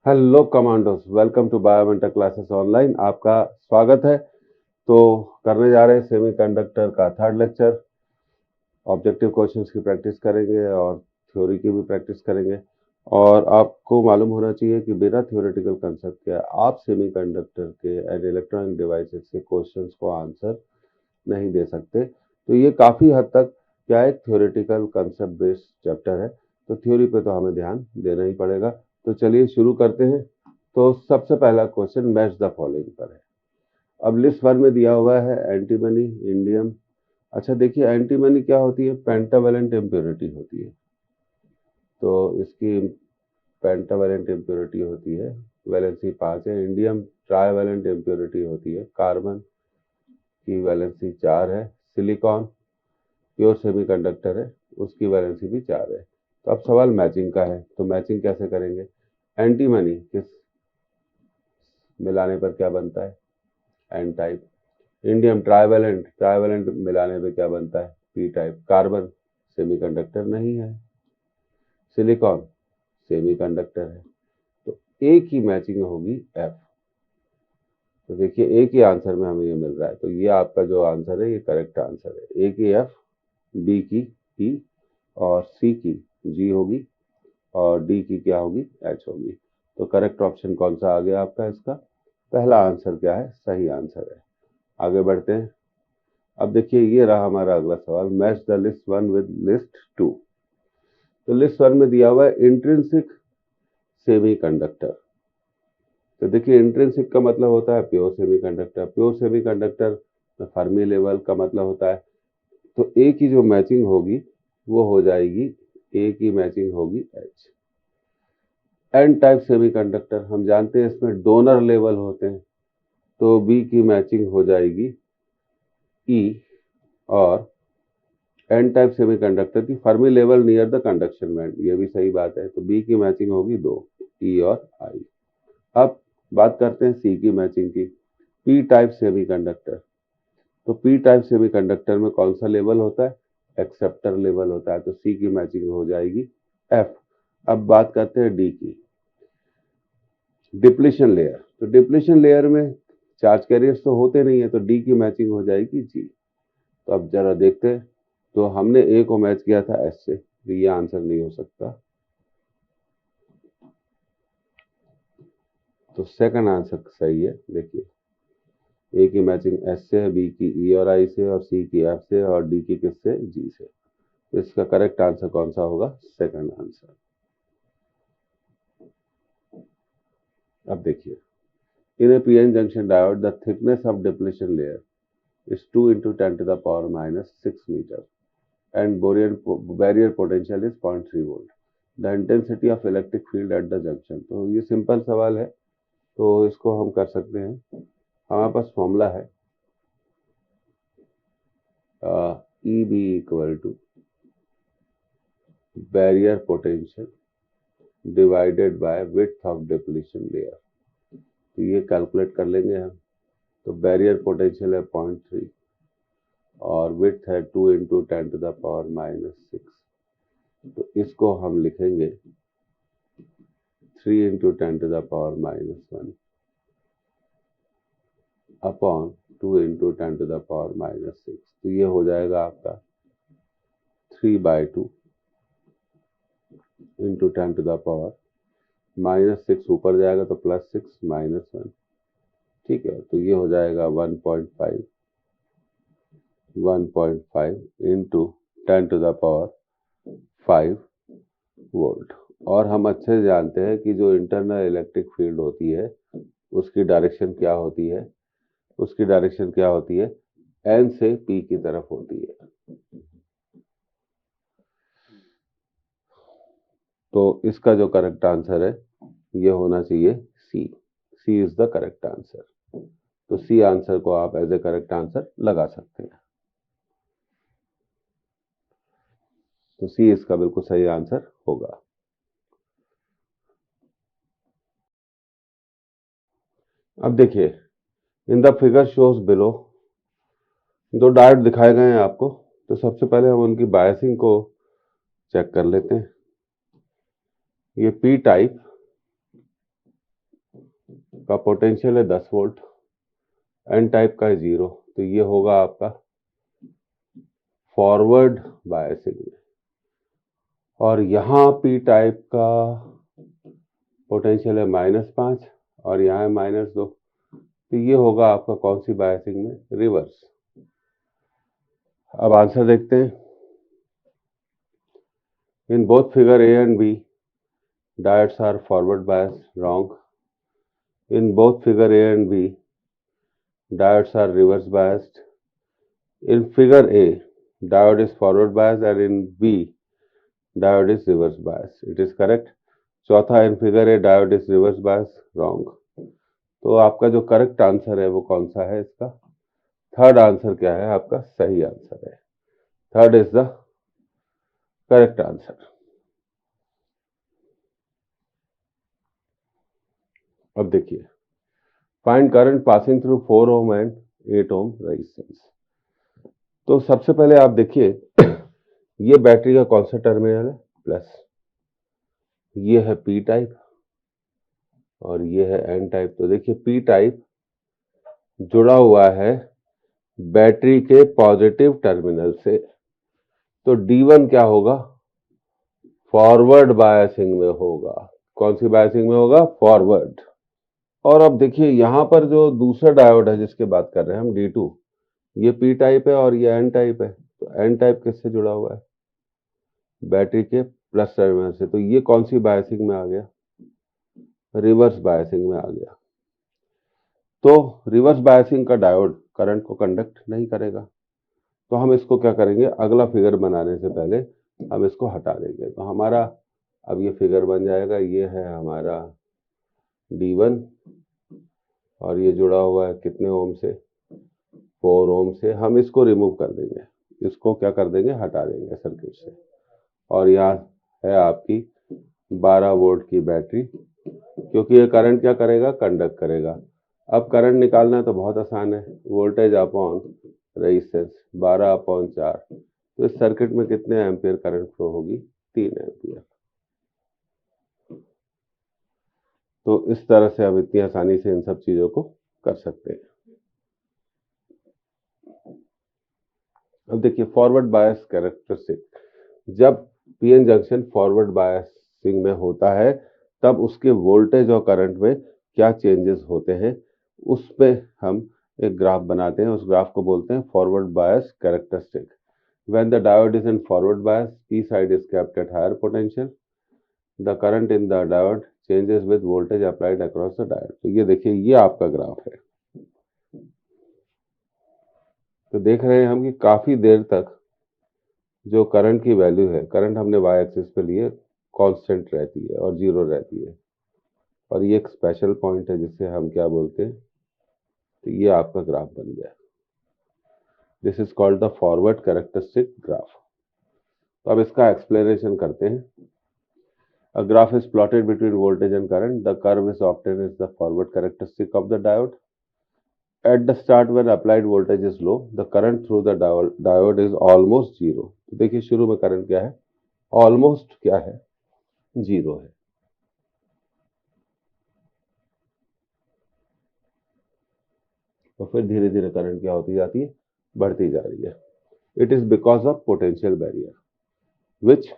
Hello commandos, welcome to Biomentor classes online. आपका स्वागत है। तो करने जा रहे हैं सेमीकंडक्टर का थर्ड लेक्चर। ऑब्जेक्टिव क्वेश्चंस की प्रैक्टिस करेंगे और थ्योरी की भी प्रैक्टिस करेंगे। और आपको मालूम होना चाहिए कि बिना थ्योरेटिकल कंसेप्ट के आप सेमीकंडक्टर के एंड इलेक्ट्रॉनिक डिवाइसेस के क्वेश्चंस को आंसर नहीं दे सकते। तो ये काफ़ी हद तक क्या एक थ्योरेटिकल कंसेप्ट बेस्ड चैप्टर है, तो थ्योरी पे तो हमें ध्यान देना ही पड़ेगा। तो चलिए शुरू करते हैं। तो सबसे पहला क्वेश्चन मैच द फॉलोइंग पर है। अब लिस्ट वन में दिया हुआ है एंटीमनी, इंडियम। अच्छा देखिए, एंटीमनी क्या होती है? पेंटावेलेंट इम्प्योरिटी होती है। तो इसकी पेंटावेलेंट इम्प्योरिटी होती है, वैलेंसी 5 है। इंडियम ट्राइवेलेंट इम्प्योरिटी होती है, कार्बन की वैलेंसी 4 है। सिलिकॉन प्योर सेमीकंडक्टर है, उसकी वैलेंसी भी 4 है। तो अब सवाल मैचिंग का है, तो मैचिंग कैसे करेंगे? एंटीमनी किस मिलाने पर क्या बनता है? N type. Indium trivalent, trivalent मिलाने पे क्या बनता है? P type. कार्बन सेमीकंडक्टर नहीं है। सिलिकॉन सेमीकंडक्टर है। तो ए की मैचिंग होगी एफ। तो देखिए ए के आंसर में हमें ये मिल रहा है, तो ये आपका जो आंसर है ये करेक्ट आंसर है। ए की एफ, बी की ई और सी की जी होगी और डी की क्या होगी? एच होगी। तो करेक्ट ऑप्शन कौन सा आ गया आपका? इसका पहला आंसर क्या है? सही आंसर है। आगे बढ़ते हैं। अब देखिए ये रहा हमारा अगला सवाल, match the list one with list two. तो लिस्ट वन में दिया हुआ है इंट्रिंसिक सेमीकंडक्टर। तो देखिए इंट्रिंसिक का मतलब होता है प्योर सेमीकंडक्टर। प्योर सेमीकंडक्टर में फर्मी लेवल का मतलब होता है। तो ए की जो मैचिंग होगी वो हो जाएगी, ए की मैचिंग होगी एच। एन टाइप सेमीकंडक्टर हम जानते हैं इसमें डोनर लेवल होते हैं, तो बी की मैचिंग हो जाएगी ई। और एन टाइप सेमीकंडक्टर की Fermi level near the conduction band, ये भी सही बात है। तो बी की मैचिंग होगी 2, ई और आई। अब बात करते हैं सी की मैचिंग की। P type semiconductor. तो पी टाइप सेमीकंडक्टर में कौन सा लेवल होता है? एक्सेप्टर लेवल होता है। तो सी की मैचिंग हो जाएगी एफ। अब बात करते हैं डी की, डिप्लीशन लेयर। तो डिप्लीशन लेयर में चार्ज कैरियर्स तो होते नहीं है, तो डी की मैचिंग हो जाएगी जी। तो अब जरा देखते हैं। तो हमने ए को मैच किया था एस से, तो ये आंसर नहीं हो सकता। तो सेकंड आंसर सही है। देखिए ए की मैचिंग एस से है, बी की ई और आई से, और सी की एफ से, और डी की किससे? जी से। तो इसका करेक्ट आंसर कौन सा होगा? Second answer. अब देखिए, in a PN junction diode the thickness of depletion layer is 2 into 10 to the power minus 6 meter and barrier potential is 0.3 volt. The intensity of electric field at the junction। तो ये simple सवाल है, तो इसको हम कर सकते हैं। हमारे पास फॉर्मूला है E B equal to barrier potential divided by width of depletion layer. तो ये कैलकुलेट कर लेंगे हम। तो बैरियर पोटेंशियल है 0.3 और विड्थ है 2 into 10 to the power minus 6। तो इसको हम लिखेंगे 3 into 10 to the power minus 1 upon 2 into 10 to the power minus 6। तो ये हो जाएगा आपका 3/2 into 10 to the power minus 6, ऊपर जाएगा तो प्लस 6 माइनस 1। ठीक है, तो ये हो जाएगा 1.5 into 10 to the power 5 volt. और हम अच्छे से जानते हैं कि जो इंटरनल इलेक्ट्रिक फील्ड होती है उसकी डायरेक्शन क्या होती है? उसकी डायरेक्शन क्या होती है? एन से पी की तरफ होती है। तो इसका जो करेक्ट आंसर है ये होना चाहिए सी। सी इज द करेक्ट आंसर। तो सी आंसर को आप एज ए करेक्ट आंसर लगा सकते हैं। तो सी इसका बिल्कुल सही आंसर होगा। अब देखिए, in the figure shows below, दो डायोड दिखाए गए हैं आपको। तो सबसे पहले हम उनकी बायसिंग को चेक कर लेते हैं। ये पी टाइप का पोटेंशियल है 10 वोल्ट, एन टाइप का है 0, तो ये होगा आपका फॉरवर्ड बायसिंग में। और यहाँ पी टाइप का पोटेंशियल है -5 और यहाँ है -2, तो ये होगा आपका कौन सी बायसिंग में? रिवर्स। अब आंसर देखते हैं। In both figure A and B diodes are forward biased, wrong. In both figure A and B diodes are reverse biased. In figure A diode is forward biased and in B diode is reverse biased. It is correct. चौथा, in figure A diode is reverse bias, wrong. तो आपका जो correct answer है वो कौन सा है इसका? थर्ड आंसर क्या है आपका? सही आंसर है। Third is the correct answer. अब देखिए, find current passing through 4 ohm and 8 ohm resistance. तो सबसे पहले आप देखिए, ये बैटरी का कौन सा टर्मिनल है? प्लस। ये है पी टाइप और ये है एन टाइप। तो देखिए, पी टाइप जुड़ा हुआ है बैटरी के पॉजिटिव टर्मिनल से, तो D1 क्या होगा? फॉरवर्ड बायसिंग में होगा। कौन सी बायसिंग में होगा? फॉरवर्ड। और अब देखिए, यहां पर जो दूसरा डायोड है जिसके बात कर रहे हैं हम, D2, ये पी टाइप है और ये एन टाइप है। तो एन टाइप किससे जुड़ा हुआ है? बैटरी के प्लस टर्मिनल से। तो ये कौन सी बायसिंग में आ गया? रिवर्स बायसिंग में आ गया। तो रिवर्स बायसिंग का डायोड करंट को कंडक्ट नहीं करेगा। तो हम इसको क्या करेंगे? अगला फिगर बनाने से पहले हम इसको हटा देंगे। तो हमारा अब ये फिगर बन जाएगा, ये है हमारा D1 और ये जुड़ा हुआ है कितने ओम से? 4 ओम से। हम इसको रिमूव कर देंगे, इसको क्या कर देंगे? हटा देंगे सर्किट से। और यहाँ है आपकी 12 वोल्ट की बैटरी, क्योंकि ये करंट क्या करेगा? कंडक्ट करेगा। अब करंट निकालना तो बहुत आसान है, वोल्टेज अपॉन रेजिस्टेंस 12/4। तो इस सर्किट में कितने एम्पियर करंट फ्लो होगी? 3 एम्पियर। तो इस तरह से हम इतनी आसानी से इन सब चीजों को कर सकते हैं। अब देखिए, फॉरवर्ड बायस कैरेक्टरिस्टिक। जब पीएन जंक्शन फॉरवर्ड बायसिंग में होता है तब उसके वोल्टेज और करंट में क्या चेंजेस होते हैं, उस पे हम एक ग्राफ बनाते हैं। उस ग्राफ को बोलते हैं forward bias characteristic. When the diode is in forward bias, P side is kept at higher potential. The current in the diode changes with voltage applied across the diode. तो ये देखिए, ये आपका ग्राफ है। तो देख रहे हैं हम कि काफी देर तक जो करंट की वैल्यू है, करंट हमने वाई एक्सिस पे लिए, कांस्टेंट रहती है और 0 रहती है। और ये एक स्पेशल पॉइंट है जिसे हम क्या बोलते हैं? तो ये आपका ग्राफ बन गया। This is called the forward characteristic graph. तो अब इसका एक्सप्लेनेशन करते हैं। A graph is plotted between voltage and current. The curve is obtained as the forward characteristic of the diode. At the start, when applied voltage is low, the current through the diode is almost zero. तो देखिए, शुरू में current क्या है? Almost क्या है? 0 है। तो फिर धीरे धीरे करंट क्या होती जाती है? बढ़ती जा रही है। It is because of potential barrier which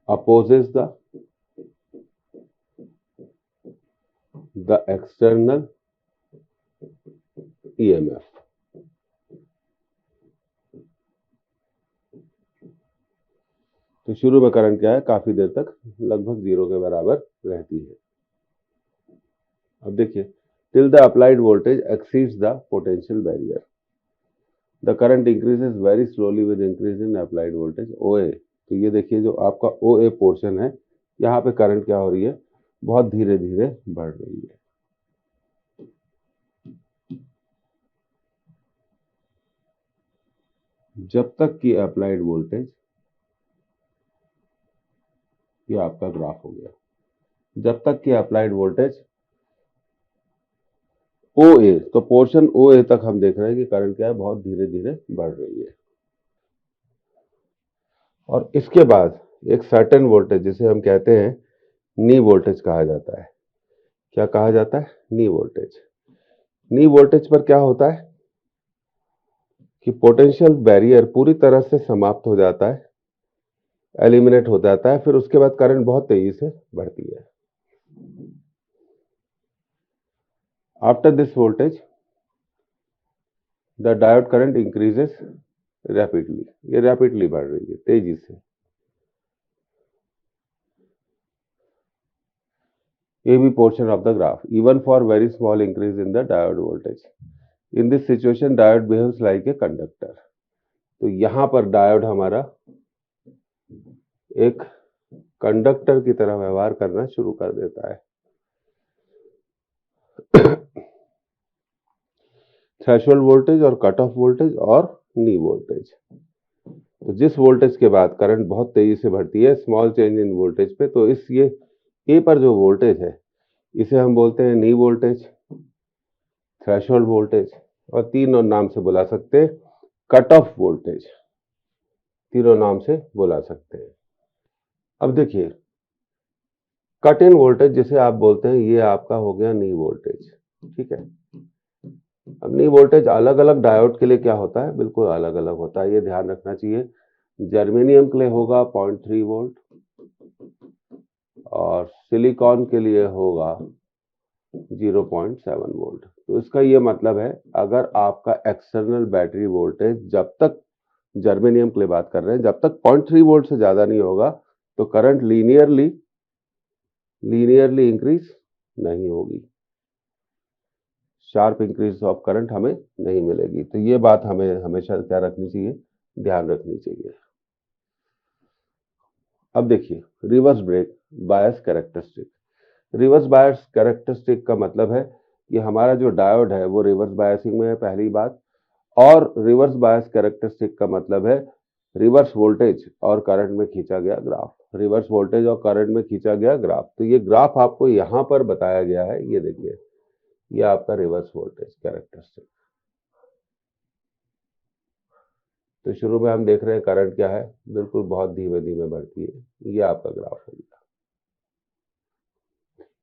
opposes the external EMF. तो शुरू में करंट क्या है? काफी देर तक लगभग 0 के बराबर रहती है। अब देखिए, till the applied voltage exceeds the potential barrier, the current increases very slowly with increase in applied voltage OA. तो ये देखिए, जो आपका OA पोर्शन है, यहाँ पे करंट क्या हो रही है? बहुत धीरे धीरे बढ़ रही है। जब तक कि अप्लाइड वोल्टेज, ये आपका ग्राफ हो गया, जब तक कि अप्लाइड वोल्टेज OA, तो पोर्शन OA तक हम देख रहे हैं कि करंट क्या है? बहुत धीरे धीरे बढ़ रही है। और इसके बाद एक सर्टेन वोल्टेज जिसे हम कहते हैं नी वोल्टेज कहा जाता है। क्या कहा जाता है? नी वोल्टेज। नी वोल्टेज पर क्या होता है कि पोटेंशियल बैरियर पूरी तरह से समाप्त हो जाता है, एलिमिनेट हो जाता है, फिर उसके बाद करंट बहुत तेजी से बढ़ती है। After this voltage the diode current increases rapidly. ये रैपिडली बढ़ रही है, तेजी से। ये भी portion of the graph even for very small increase in the diode voltage. In this situation diode behaves like a conductor. तो यहां पर डायोड हमारा एक कंडक्टर की तरह व्यवहार करना शुरू कर देता है। थ्रेशोल्ड वोल्टेज और कट ऑफ वोल्टेज और नी वोल्टेज। तो जिस वोल्टेज के बाद करंट बहुत तेजी से बढ़ती है, स्मॉल चेंज इन वोल्टेज पे, तो इस ये ए पर जो वोल्टेज है इसे हम बोलते हैं नी वोल्टेज, थ्रेशोल्ड वोल्टेज, और तीन और नाम से बुला सकते हैं, कट ऑफ वोल्टेज, तीनों नाम से बुला सकते हैं। अब देखिए, कट इन वोल्टेज जिसे आप बोलते हैं, ये आपका हो गया नी वोल्टेज। ठीक है। अब नी वोल्टेज अलग अलग डायोड के लिए क्या होता है, बिल्कुल अलग अलग होता है, ये ध्यान रखना चाहिए। जर्मेनियम के लिए होगा 0.3 वोल्ट और सिलिकॉन के लिए होगा 0.7 वोल्ट। तो इसका ये मतलब है, अगर आपका एक्सटर्नल बैटरी वोल्टेज, जब तक जर्मेनियम के लिए बात कर रहे हैं, जब तक 0.3 वोल्ट से ज्यादा नहीं होगा तो करंट लीनियरली इंक्रीज नहीं होगी, शार्प इंक्रीज ऑफ करंट हमें नहीं मिलेगी। तो ये बात हमें हमेशा क्या रखनी चाहिए, ध्यान रखनी चाहिए। अब देखिए, रिवर्स ब्रेक बायस कैरेक्टरिस्टिक। रिवर्स बायस कैरेक्टरिस्टिक का मतलब है कि हमारा जो डायोड है वो रिवर्स बायसिंग में है, पहली बात। और रिवर्स बायस कैरेक्टरिस्टिक का मतलब है रिवर्स वोल्टेज और करंट में खींचा गया ग्राफ, रिवर्स वोल्टेज और करंट में खींचा गया ग्राफ। तो ये ग्राफ आपको यहां पर बताया गया है, ये देखिए, ये आपका रिवर्स वोल्टेज कैरेक्टरिस्टिक। तो शुरू में हम देख रहे हैं करंट क्या है, बिल्कुल बहुत धीमे धीमे बढ़ती है, ये आपका ग्राफ हो गया।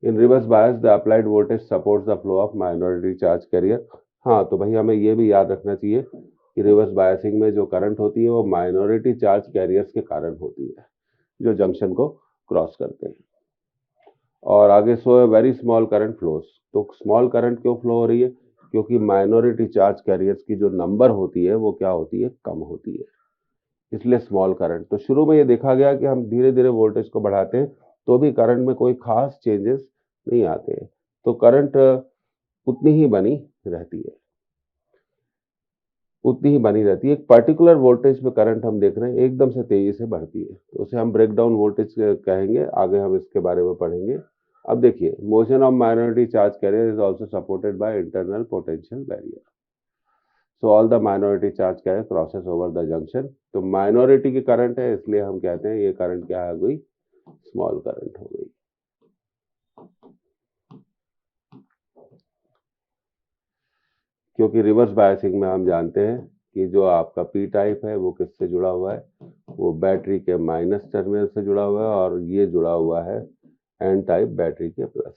In reverse bias the applied voltage supports the flow of minority charge carrier. हाँ, तो भाई हमें ये भी याद रखना चाहिए कि रिवर्स बायसिंग में जो करंट होती है वो माइनॉरिटी चार्ज कैरियर्स के कारण होती है, जो जंक्शन को क्रॉस करते हैं। और आगे so very small current flows. तो स्मॉल करंट क्यों फ्लो हो रही है? क्योंकि माइनॉरिटी चार्ज कैरियर्स की जो नंबर होती है वो क्या होती है, कम होती है, इसलिए स्मॉल करंट। तो शुरू में ये देखा गया कि हम धीरे धीरे वोल्टेज को बढ़ाते हैं तो भी करंट में कोई खास चेंजेस नहीं आते हैं, तो करंट उतनी ही बनी रहती है, उतनी ही बनी रहती है। एक पर्टिकुलर वोल्टेज पे करंट हम देख रहे हैं एकदम से तेजी से बढ़ती है, तो उसे हम ब्रेकडाउन वोल्टेज कहेंगे, आगे हम इसके बारे में पढ़ेंगे। अब देखिए, motion of minority charge career is also supported by internal potential barrier. So all the minority charge career crosses over the junction. तो माइनॉरिटी की करंट है, इसलिए हम कहते हैं ये करंट क्या है, गई स्मॉल करंट हो गई। क्योंकि रिवर्स बायसिंग में हम जानते हैं कि जो आपका पी टाइप है वो किससे जुड़ा हुआ है, वो बैटरी के माइनस टर्मिनल से जुड़ा हुआ है, और ये जुड़ा हुआ है एन टाइप बैटरी के प्लस।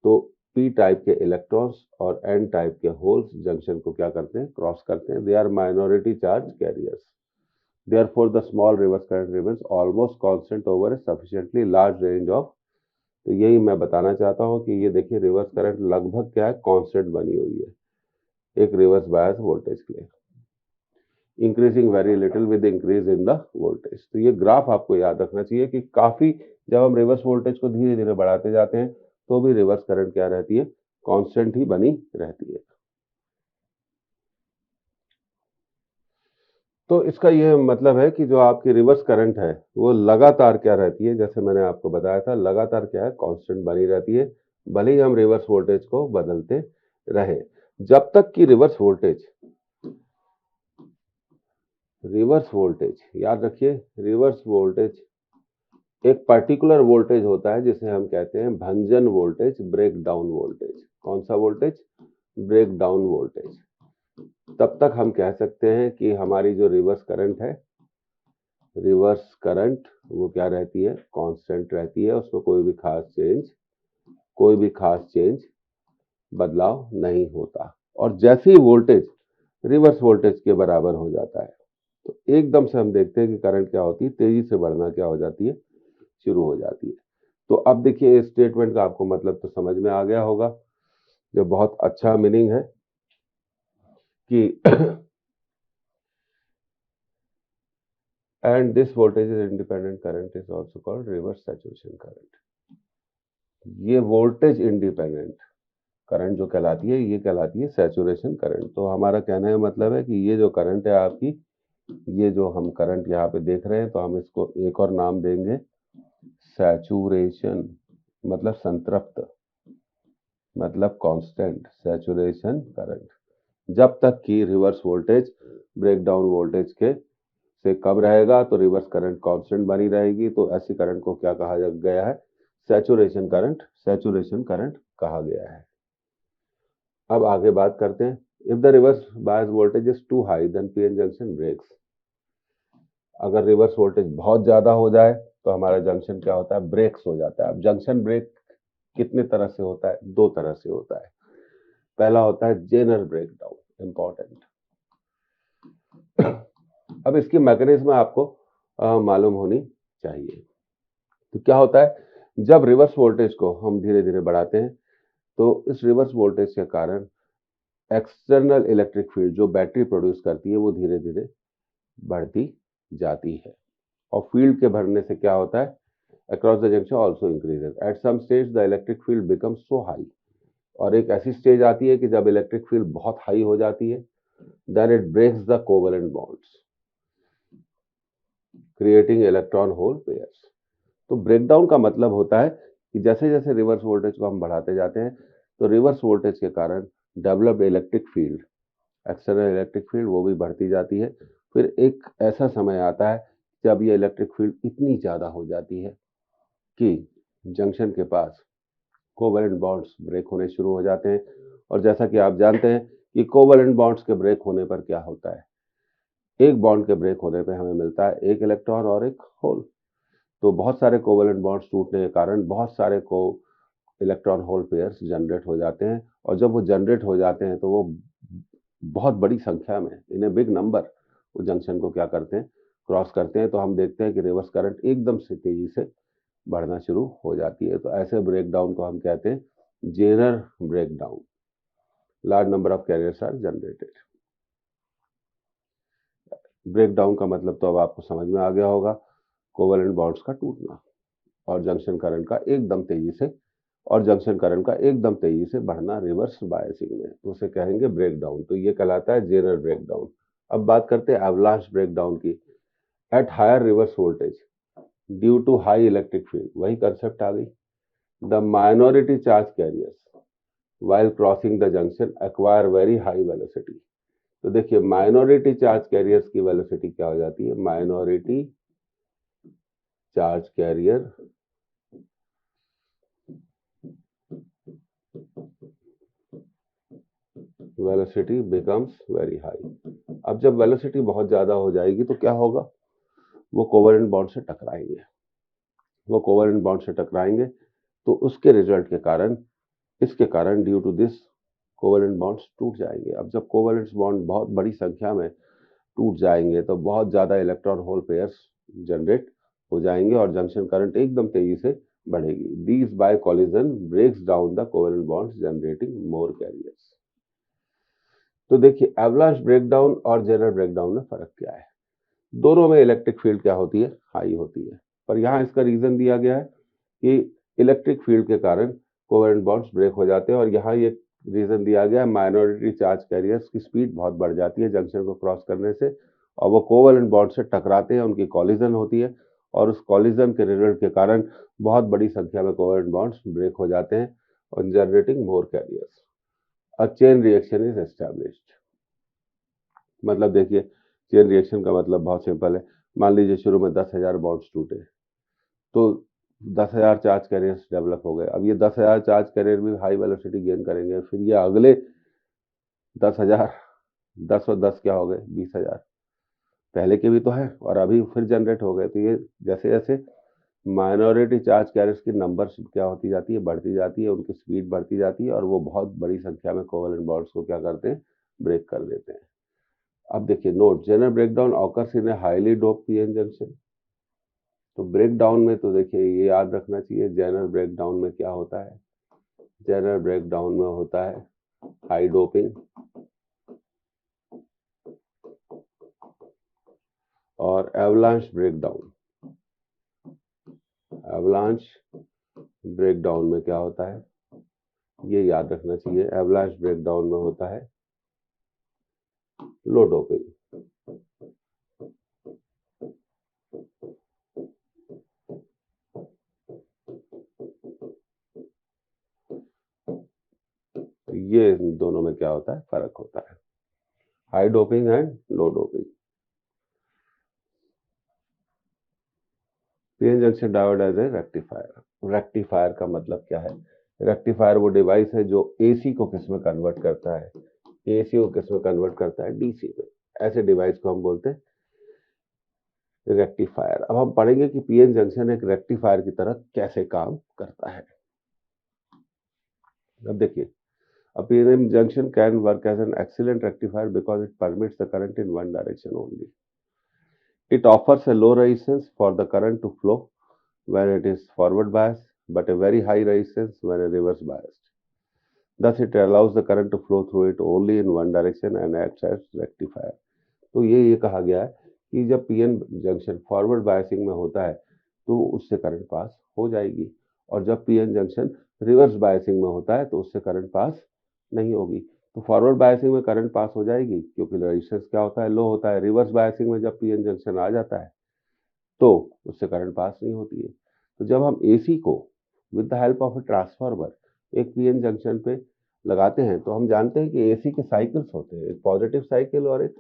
तो पी टाइप के इलेक्ट्रॉन्स और एन टाइप के होल्स जंक्शन को क्या करते हैं, क्रॉस करते हैं। They are minority charge carriers, therefore the small reverse current remains almost constant over a sufficiently large range of. तो यही मैं बताना चाहता हूं कि ये देखिए, रिवर्स करंट लगभग क्या है, कांस्टेंट बनी हुई है एक रिवर्स बायस वोल्टेज के लिए, increasing very little with increase in the voltage. तो ये ग्राफ आपको याद रखना चाहिए कि काफी, जब हम रिवर्स वोल्टेज को धीरे धीरे बढ़ाते जाते हैं तो भी रिवर्स करंट क्या रहती है, कांस्टेंट ही बनी रहती है। तो इसका ये मतलब है कि जो आपकी रिवर्स करंट है वो लगातार क्या रहती है, जैसे मैंने आपको बताया था, लगातार क्या है, कांस्टेंट बनी रहती है, भले ही हम रिवर्स वोल्टेज को बदलते रहे। जब तक कि रिवर्स वोल्टेज याद रखिए, रिवर्स वोल्टेज एक पर्टिकुलर वोल्टेज होता है जिसे हम कहते हैं भंजन वोल्टेज, ब्रेक डाउन वोल्टेज। कौन सा वोल्टेज? Break down voltage. तब तक हम कह सकते हैं कि हमारी जो रिवर्स करंट है, रिवर्स करंट वो क्या रहती है, कांस्टेंट रहती है, उसमें कोई भी खास चेंज बदलाव नहीं होता। और जैसे ही वोल्टेज रिवर्स वोल्टेज के बराबर हो जाता है तो एकदम से हम देखते हैं कि करंट क्या होती है, तेजी से बढ़ना क्या हो जाती है, शुरू हो जाती है। तो अब देखिए इस स्टेटमेंट का आपको मतलब तो समझ में आ गया होगा, जो बहुत अच्छा मीनिंग है कि and this voltage is independent current is also called reverse saturation current. ये वोल्टेज इंडिपेंडेंट करंट जो कहलाती है, ये कहलाती है सैचुरेशन करंट। तो हमारा कहने का मतलब है कि ये जो करंट है आपकी, ये जो हम करंट यहाँ पे देख रहे हैं, तो हम इसको एक और नाम देंगे सैचुरेशन, मतलब संतृप्त, मतलब कांस्टेंट सैचुरेशन करंट। जब तक कि रिवर्स वोल्टेज ब्रेकडाउन वोल्टेज के से कम रहेगा तो रिवर्स करंट कांस्टेंट बनी रहेगी। तो ऐसी करंट को क्या कहा गया है, सैचुरेशन करंट, सैचुरेशन करंट कहा गया है। अब आगे बात करते हैं, if the reverse bias voltage is too high then PN junction breaks. अगर रिवर्स वोल्टेज बहुत ज्यादा हो जाए तो हमारा जंक्शन क्या होता है, ब्रेक्स हो जाता है। अब जंक्शन ब्रेक कितने तरह से होता है, दो तरह से होता है। पहला होता है जेनर ब्रेकडाउन, इंपॉर्टेंट। अब इसकी मैकेनिज्म आपको मालूम होनी चाहिए। तो क्या होता है, जब रिवर्स वोल्टेज को हम धीरे धीरे बढ़ाते हैं तो इस रिवर्स वोल्टेज के कारण एक्सटर्नल इलेक्ट्रिक फील्ड जो बैटरी प्रोड्यूस करती है वो धीरे धीरे बढ़ती जाती है। और फील्ड के बढ़ने से क्या होता है, across the junction also increases at some stage the electric field becomes so high. और एक ऐसी स्टेज आती है कि जब इलेक्ट्रिक फील्ड बहुत हाई हो जाती है, then it breaks the covalent bonds creating electron hole pairs. तो ब्रेकडाउन का मतलब होता है कि जैसे जैसे रिवर्स वोल्टेज को हम बढ़ाते जाते हैं तो रिवर्स वोल्टेज के कारण developed electric field, external electric field, वो भी बढ़ती जाती है। फिर एक ऐसा समय आता है जब ये इलेक्ट्रिक फील्ड इतनी ज़्यादा हो जाती है कि जंक्शन के पास कोवेलेंट बॉन्ड्स ब्रेक होने शुरू हो जाते हैं। और जैसा कि आप जानते हैं कि कोवेलेंट बॉन्ड्स के ब्रेक होने पर क्या होता है, एक बॉन्ड के ब्रेक होने पर हमें मिलता है एक इलेक्ट्रॉन और एक होल। तो बहुत सारे कोवेलेंट बॉन्ड्स टूटने के कारण बहुत सारे को इलेक्ट्रॉन होल पेयर्स जनरेट हो जाते हैं। और जब वो जनरेट हो जाते हैं तो वो बहुत बड़ी संख्या में, इन ए बिग नंबर, वो जंक्शन को क्या करते हैं, क्रॉस करते हैं। तो हम देखते हैं कि रिवर्स करंट एकदम से तेजी से बढ़ना शुरू हो जाती है। तो ऐसे ब्रेकडाउन को हम कहते हैं zener breakdown. Large number of carriers are generated. Breakdown का मतलब तो अब आपको समझ में आ गया होगा, कोवेलेंट बॉन्ड्स का टूटना और जंक्शन करंट का एकदम तेजी से बढ़ना रिवर्स बायसिंग में, तो उसे कहेंगे ब्रेकडाउन। तो ये कहलाता है जेनर ब्रेकडाउन। अब बात करते हैं एवलांच ब्रेकडाउन की। At higher reverse voltage due to high electric field, वही कंसेप्ट आ गई, the minority charge carriers while crossing the junction acquire very high velocity। तो देखिए माइनॉरिटी चार्ज कैरियर्स की वेलोसिटी क्या हो जाती है, minority charge career velocity becomes very high. अब जब वेलोसिटी बहुत ज्यादा हो जाएगी तो क्या होगा, वो कोवेलेंट बॉन्ड से टकराएंगे। तो उसके रिजल्ट के कारण, इसके कारण due to this covalent bonds टूट जाएंगे। अब जब कोवेलेंट बॉन्ड बहुत बड़ी संख्या में टूट जाएंगे तो बहुत ज्यादा इलेक्ट्रॉन होल पेयर्स जनरेट हो जाएंगे और जंक्शन करंट एकदम तेजी से बढ़ेगी। These by collision breaks down the covalent bonds generating more carriers. तो देखिए एवलांच ब्रेकडाउन और जेनर ब्रेकडाउन में फर्क क्या है। दोनों में इलेक्ट्रिक फील्ड क्या होती है, हाई होती है। पर यहाँ इसका रीजन दिया गया है कि इलेक्ट्रिक फील्ड के कारण कोवेलेंट बॉन्ड्स ब्रेक हो जाते हैं। और यहाँ ये रीजन दिया गया है, माइनॉरिटी चार्ज कैरियर्स की स्पीड बहुत बढ़ जाती है जंक्शन को क्रॉस करने से, और वो कोवेलेंट बॉन्ड से टकराते हैं, उनकी कॉलिजन होती है, और उस कॉलिजन के रिजल्ट के कारण बहुत बड़ी संख्या में कोवेलेंट बॉन्ड्स ब्रेक हो जाते हैं और generating more carriers. A chain reaction is established. मतलब देखिए चेन रिएक्शन का मतलब बहुत सिंपल है। मान लीजिए शुरू में 10,000 बॉन्ड्स टूटे तो 10,000 चार्ज कैरियर्स डेवलप हो गए। अब ये 10,000 चार्ज कैरियर भी हाई वेलोसिटी गेन करेंगे, फिर ये अगले 10,000, 10 और 10 क्या हो गए, 20,000। पहले के भी तो है और अभी फिर जनरेट हो गए। तो ये जैसे जैसे माइनॉरिटी चार्ज कैरियर्स की नंबर क्या होती जाती है, बढ़ती जाती है, उनकी स्पीड बढ़ती जाती है और वो बहुत बड़ी संख्या में कोवेलेंट बॉन्ड्स को क्या करते हैं, ब्रेक कर देते हैं। अब देखिए note, general breakdown occurs in a highly dope PN junction. तो ब्रेकडाउन में तो देखिए ये याद रखना चाहिए, जनरल ब्रेकडाउन में क्या होता है, जनरल ब्रेकडाउन में होता है हाई डोपिंग और एवलांच ब्रेकडाउन। एवलांच ब्रेकडाउन में क्या होता है, ये याद रखना चाहिए, एवलांच ब्रेकडाउन में होता है लो डोपिंग। ये दोनों में क्या होता है, फर्क होता है, high doping and low doping. PN junction diode as a rectifier. Rectifier का मतलब क्या है, रेक्टिफायर वो डिवाइस है जो एसी को किस में कन्वर्ट करता है, एसी को किस में कन्वर्ट करता है, डीसी में। ऐसे डिवाइस को हम बोलते हैं रेक्टिफायर। अब हम पढ़ेंगे कि पीएन जंक्शन एक रेक्टिफायर की तरह कैसे काम करता है। अब देखिए, a PN junction can work as an excellent rectifier because it permits the current in one direction only. It offers a low resistance for the current to flow when it is forward biased, but a very high resistance when a reverse biased. Thus, it allows the current to flow through it only in one direction and acts as rectifier. तो ये कहा गया है कि जब PN junction forward biasing में होता है तो उससे करंट पास हो जाएगी, और जब पीएन जंक्शन रिवर्स बायसिंग में होता है तो उससे करंट पास नहीं होगी। तो फॉरवर्ड बायसिंग में करंट पास हो जाएगी क्योंकि रेजिस्टेंस क्या होता है, लो होता है। रिवर्स बायसिंग में जब पीएन जंक्शन आ जाता है तो उससे करंट पास नहीं होती है। तो जब हम एसी को with the help of a transformer एक पीएन जंक्शन पे लगाते हैं तो हम जानते हैं कि एसी के साइकिल्स होते हैं, एक पॉजिटिव साइकिल और एक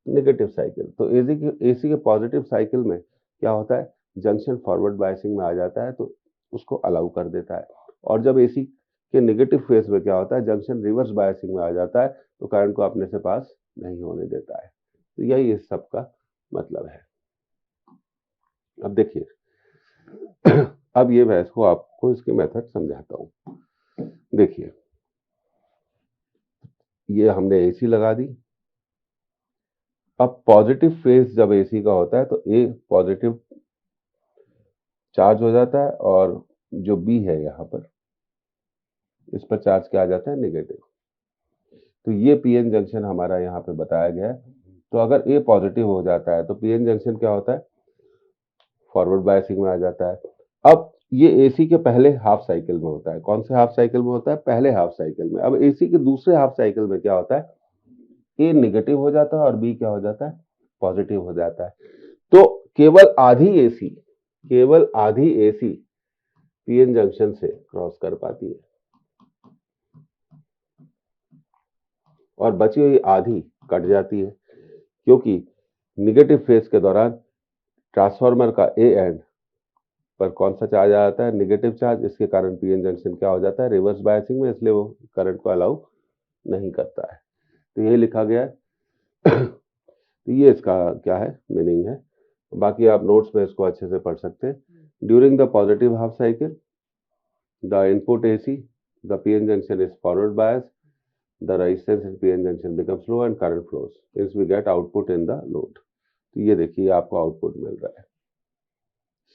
नेगेटिव साइकिल। तो एसी के पॉजिटिव साइकिल में क्या होता है, जंक्शन फॉरवर्ड बायसिंग में आ जाता है तो उसको अलाउ कर देता है, और जब एसी के नेगेटिव फेज में क्या होता है, जंक्शन रिवर्स बायसिंग में आ जाता है तो करंट को अपने से पास नहीं होने देता है। तो यही इस सब का मतलब है। अब देखिए अब ये मैं इसको आपको इसके मेथड समझाता हूँ। देखिए ये हमने एसी लगा दी। अब पॉजिटिव फेज जब एसी का होता है तो ए पॉजिटिव चार्ज हो जाता है और जो बी है यहाँ पर इस पर चार्ज क्या आ जाता है, नेगेटिव। तो ये पीएन जंक्शन हमारा यहाँ पे बताया गया है। तो अगर ए पॉजिटिव हो जाता है तो पीएन जंक्शन क्या होता है, फॉरवर्ड बायसिंग में आ जाता है। अब ये एसी के पहले हाफ साइकिल में होता है। कौन से हाफ साइकिल में होता है, पहले हाफ साइकिल में। अब एसी के दूसरे हाफ साइकिल में क्या होता है, ए नेगेटिव हो जाता है और बी क्या हो जाता है, पॉजिटिव हो जाता है। तो केवल आधी एसी पीएन जंक्शन से क्रॉस कर पाती है और बची हुई आधी कट जाती है, क्योंकि निगेटिव फेज के दौरान ट्रांसफार्मर का ए एंड पर कौन सा चार्ज आ जाता है, नेगेटिव चार्ज। इसके कारण पीएन जंक्शन क्या हो जाता है, रिवर्स बायसिंग में, इसलिए वो करंट को अलाउ नहीं करता है। तो यही लिखा गया है। तो ये इसका क्या है, मीनिंग है। बाकी आप नोट्स में इसको अच्छे से पढ़ सकते हैं। During the positive half cycle the input AC the PN junction is forward bias, the resistance in PN junction becomes low and current flows. Hence we get output in the load. तो ये देखिए आपको output मिल रहा है,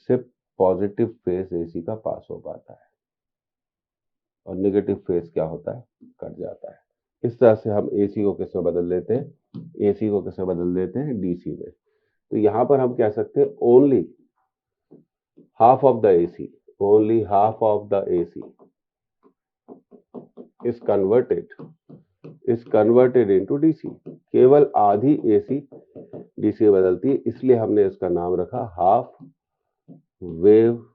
सिर्फ positive phase AC का पास हो पाता है और नेगेटिव फेज क्या होता है, कट जाता है। इस तरह से हम एसी को किस में बदल देते हैं, एसी को किस में बदल देते हैं, डीसी में। तो यहां पर हम कह सकते हैं only half of the AC, only half of the AC is converted into DC. केवल आधी एसी डीसी बदलती है, इसलिए हमने इसका नाम रखा half wave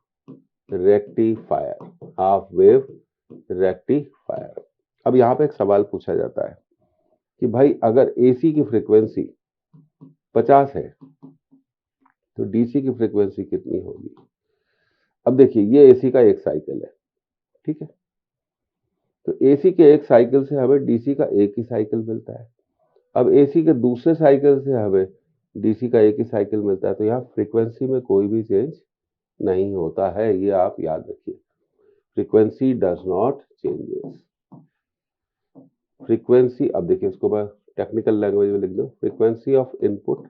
rectifier, half wave rectifier. अब यहाँ पे एक सवाल पूछा जाता है कि भाई अगर एसी की फ्रीक्वेंसी 50 है तो डीसी की फ्रीक्वेंसी कितनी होगी। अब देखिए ये एसी का एक साइकिल है, ठीक है। तो एसी के एक साइकिल से हमें डीसी का एक ही साइकिल मिलता है। अब एसी के दूसरे साइकिल से हमें डीसी का एक ही साइकिल मिलता है, तो यहाँ फ्रीक्वेंसी में कोई भी चेंज नहीं होता है, ये आप याद रखिए। Frequency does not changes. Frequency, अब देखिए इसको मैं टेक्निकल लैंग्वेज में लिख दूं, frequency of input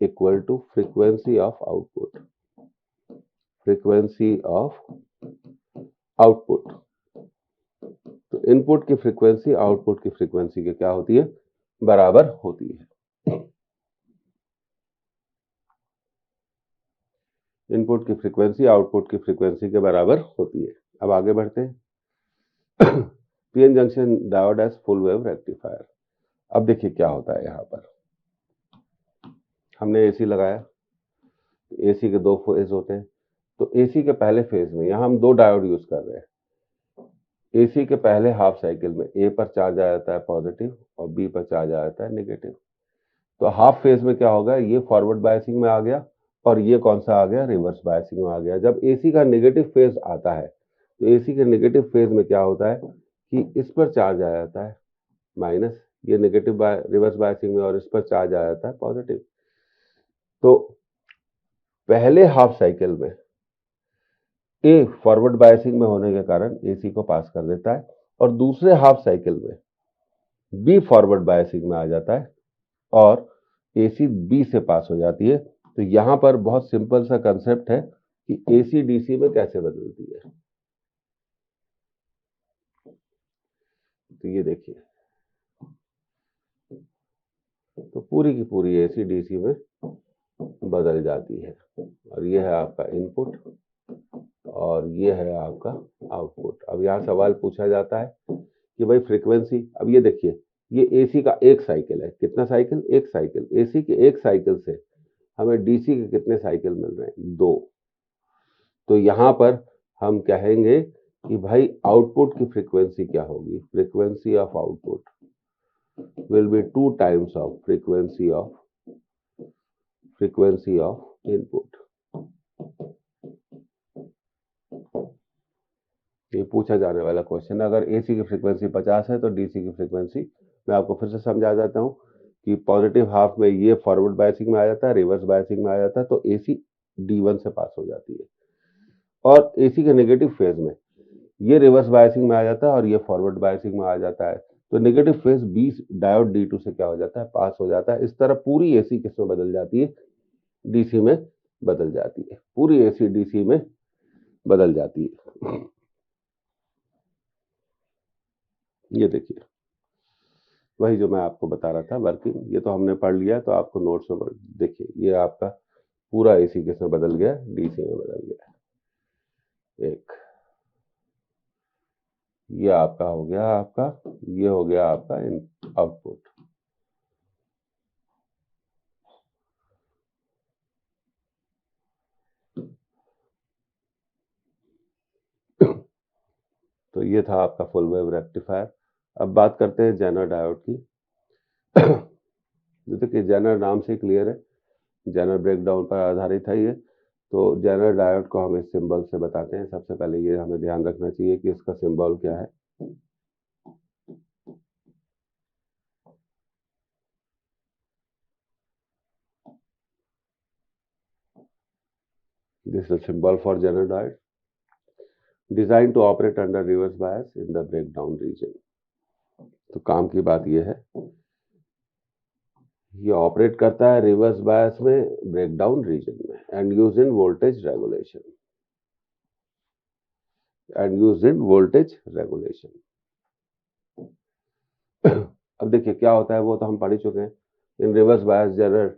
equal to frequency of output. Frequency of output, तो इनपुट की फ्रीक्वेंसी आउटपुट की फ्रीक्वेंसी के क्या होती है, बराबर होती है। इनपुट की फ्रीक्वेंसी आउटपुट की फ्रीक्वेंसी के बराबर होती है। अब आगे बढ़ते हैं। PN junction diode as full wave rectifier. अब देखिए क्या होता है, यहाँ पर हमने एसी लगाया, एसी के दो फेज होते हैं, तो एसी के पहले फेज में यहाँ हम दो डायोड यूज कर रहे हैं। एसी के पहले हाफ साइकिल में ए पर चार्ज आ जाता है पॉजिटिव और बी पर चार्ज आ जाता है नेगेटिव। तो हाफ फेज में क्या होगा, ये फॉरवर्ड बायसिंग में आ गया और ये कौन सा आ गया, रिवर्स बायसिंग में आ गया। जब एसी का नेगेटिव फेज आता है, तो एसी के नेगेटिव फेज में क्या होता है कि इस पर चार्ज आ जाता है माइनस, ये नेगेटिव रिवर्स बायसिंग में, और इस पर चार्ज आ जाता है पॉजिटिव। तो पहले हाफ साइकिल में ए फॉरवर्ड बायसिंग में होने के कारण एसी को पास कर देता है, और दूसरे हाफ साइकिल में बी फॉरवर्ड बायसिंग में आ जाता है और एसी बी से पास हो जाती है। तो यहां पर बहुत सिंपल सा कंसेप्ट है कि एसी डीसी में कैसे बदलती है। तो ये देखिए, तो पूरी की पूरी एसी डीसी में बदल जाती है, और ये है आपका इनपुट और ये है आपका आउटपुट। अब यहाँ सवाल पूछा जाता है कि भाई फ्रीक्वेंसी, अब ये देखिए, ये एसी का एक साइकिल है, कितना साइकिल, एक साइकिल। एसी के एक साइकिल से हमें डीसी के कितने साइकिल मिल रहे हैं, दो। तो यहाँ पर हम कहेंगे कि भाई आउटपुट की फ्रीक्वेंसी क्या होगी, frequency of output will be 2 times of frequency of input। ये पूछा जाने वाला क्वेश्चन है। अगर एसी की फ्रीक्वेंसी 50 है तो डीसी की फ्रीक्वेंसी, मैं आपको फिर से समझा देता हूँ कि पॉजिटिव हाफ में ये फॉरवर्ड बायसिंग में आ जाता है, रिवर्स बायसिंग में आ जाता है, तो एसी D1 से पास हो जाती है, और एसी के नेगेटिव फेज में ये रिवर्स बायसिंग में आ जाता है और ये फॉरवर्ड बायसिंग में आ जाता है। तो negative phase B diode D2 से क्या हो जाता है, पास हो जाता है। इस तरह पूरी एसी किसमें बदल जाती है, डीसी में बदल जाती है। पूरी एसी डीसी में बदल जाती है। ये देखिए, वही जो मैं आपको बता रहा था वर्किंग, ये तो हमने पढ़ लिया, तो आपको नोट्स में देखिए, ये आपका पूरा एसी किसमें बदल गया, डीसी में बदल गया। एक ये आपका हो गया, आपका ये हो गया आपका आउटपुट। तो ये था आपका फुल वेव रेक्टिफायर। अब बात करते हैं जेनर डायोड की। देखिए जेनर नाम से क्लियर है, जेनर ब्रेकडाउन पर आधारित है ये। तो जेनर डायोड को हम इस सिंबल से बताते हैं। सबसे पहले ये हमें ध्यान रखना चाहिए कि इसका सिंबल क्या है। This is a symbol for Zener diode, designed to operate under reverse bias in the breakdown region। तो काम की बात ये है, ये ऑपरेट करता है रिवर्स बायस में ब्रेकडाउन रीजन में, and use in voltage regulation, अब देखिए क्या होता है, वो तो हम पढ़ ही चुके हैं। In reverse bias Zener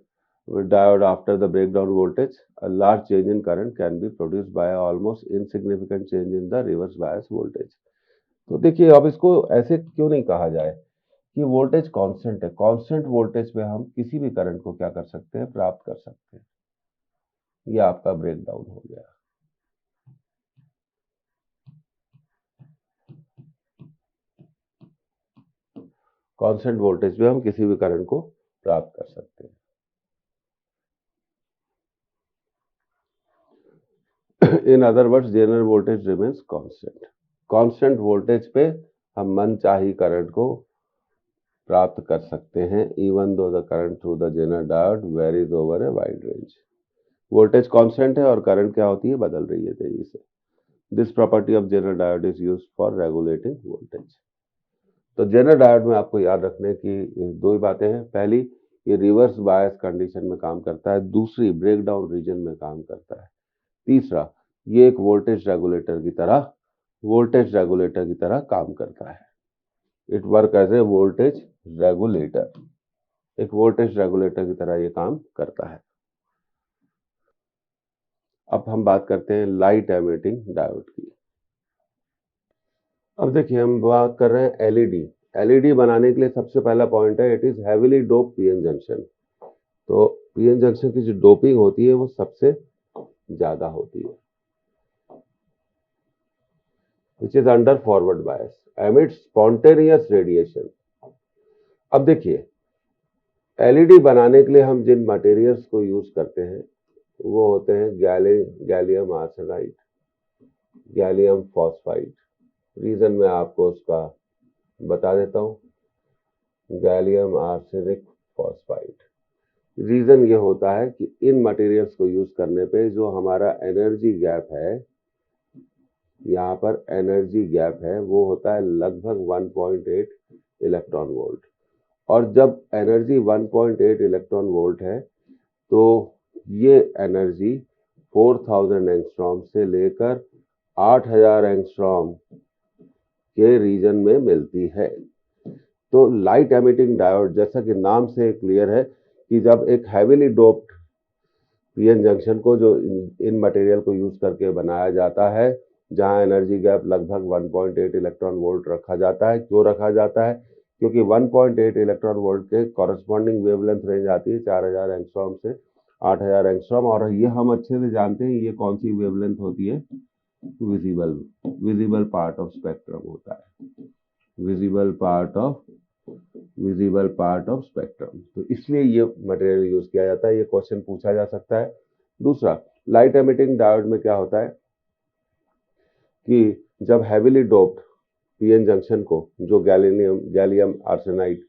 diode after the breakdown voltage, a large change in current can be produced by almost insignificant change in the reverse bias voltage। तो देखिए अब इसको ऐसे क्यों नहीं कहा जाए कि वोल्टेज कांस्टेंट है, कांस्टेंट वोल्टेज पे हम किसी भी करंट को क्या कर सकते हैं, प्राप्त कर सकते हैं। ये आपका ब्रेकडाउन हो गया। कांस्टेंट वोल्टेज पे हम किसी भी करंट को प्राप्त कर सकते हैं। In other words general voltage remains constant. Constant voltage पे हम मनचाही करंट को प्राप्त कर सकते हैं even though the current through the zener diode varies over a wide range. Voltage constant है और करंट क्या होती है, बदल रही है तेजी से। This property of zener diode is used for regulating voltage. तो जेनर डायोड में आपको याद रखने की दो ही बातें हैं। पहली, ये रिवर्स बायस कंडीशन में काम करता है। दूसरी, ब्रेकडाउन रीजन में काम करता है। तीसरा, ये एक वोल्टेज रेगुलेटर की तरह काम करता है। It work as a voltage regulator, एक वोल्टेज रेगुलेटर की तरह ये काम करता है। अब हम बात करते हैं लाइट एमिटिंग डायोड की। अब देखिए, हम बात कर रहे हैं एलईडी। एलईडी बनाने के लिए सबसे पहला पॉइंट है, it is heavily dope PN junction. तो पीएन जंक्शन की जो डोपिंग होती है वो सबसे ज्यादा होती है, which is under forward bias, emit spontaneous radiation. अब देखिए, एलईडी बनाने के लिए हम जिन मटेरियल्स को यूज करते हैं वो होते हैं gallium arsenide, gallium phosphide. Reason मैं आपको उसका बता देता हूँ, गैलियम आर्सेनिक फॉस्फाइड। रीजन ये होता है कि इन मटेरियल्स को यूज करने पे जो हमारा एनर्जी गैप है, यहाँ पर एनर्जी गैप है, वो होता है लगभग 1.8 इलेक्ट्रॉन वोल्ट। और जब एनर्जी 1.8 इलेक्ट्रॉन वोल्ट है तो ये एनर्जी 4000 एंगस्ट्रॉम से लेकर 8000 एंगस्ट्रॉम के रीजन में मिलती है। तो लाइट एमिटिंग डायोड, जैसा कि नाम से क्लियर है कि जब एक हैवीली डोप्ड पीएन जंक्शन को जो इन मटेरियल को यूज करके बनाया जाता है, जहां एनर्जी गैप लगभग 1.8 इलेक्ट्रॉन वोल्ट रखा जाता है। क्यों रखा जाता है? क्योंकि 1.8 इलेक्ट्रॉन वोल्ट के कॉरेस्पॉन्डिंग वेवलेंथ रेंज आती है 4000 एंगस्ट्रॉम से 8000 एंगस्ट्रॉम। और ये हम अच्छे से जानते हैं ये कौन सी वेवलेंथ होती है, विजिबल पार्ट ऑफ स्पेक्ट्रम होता है, विजिबल पार्ट ऑफ स्पेक्ट्रम। तो इसलिए ये मटेरियल यूज किया जाता है, ये क्वेश्चन पूछा जा सकता है। दूसरा, लाइट एमिटिंग डायोड में क्या होता है कि जब हैवीली डोप्ड पीएन जंक्शन को, जो गैलियम आर्सेनाइड,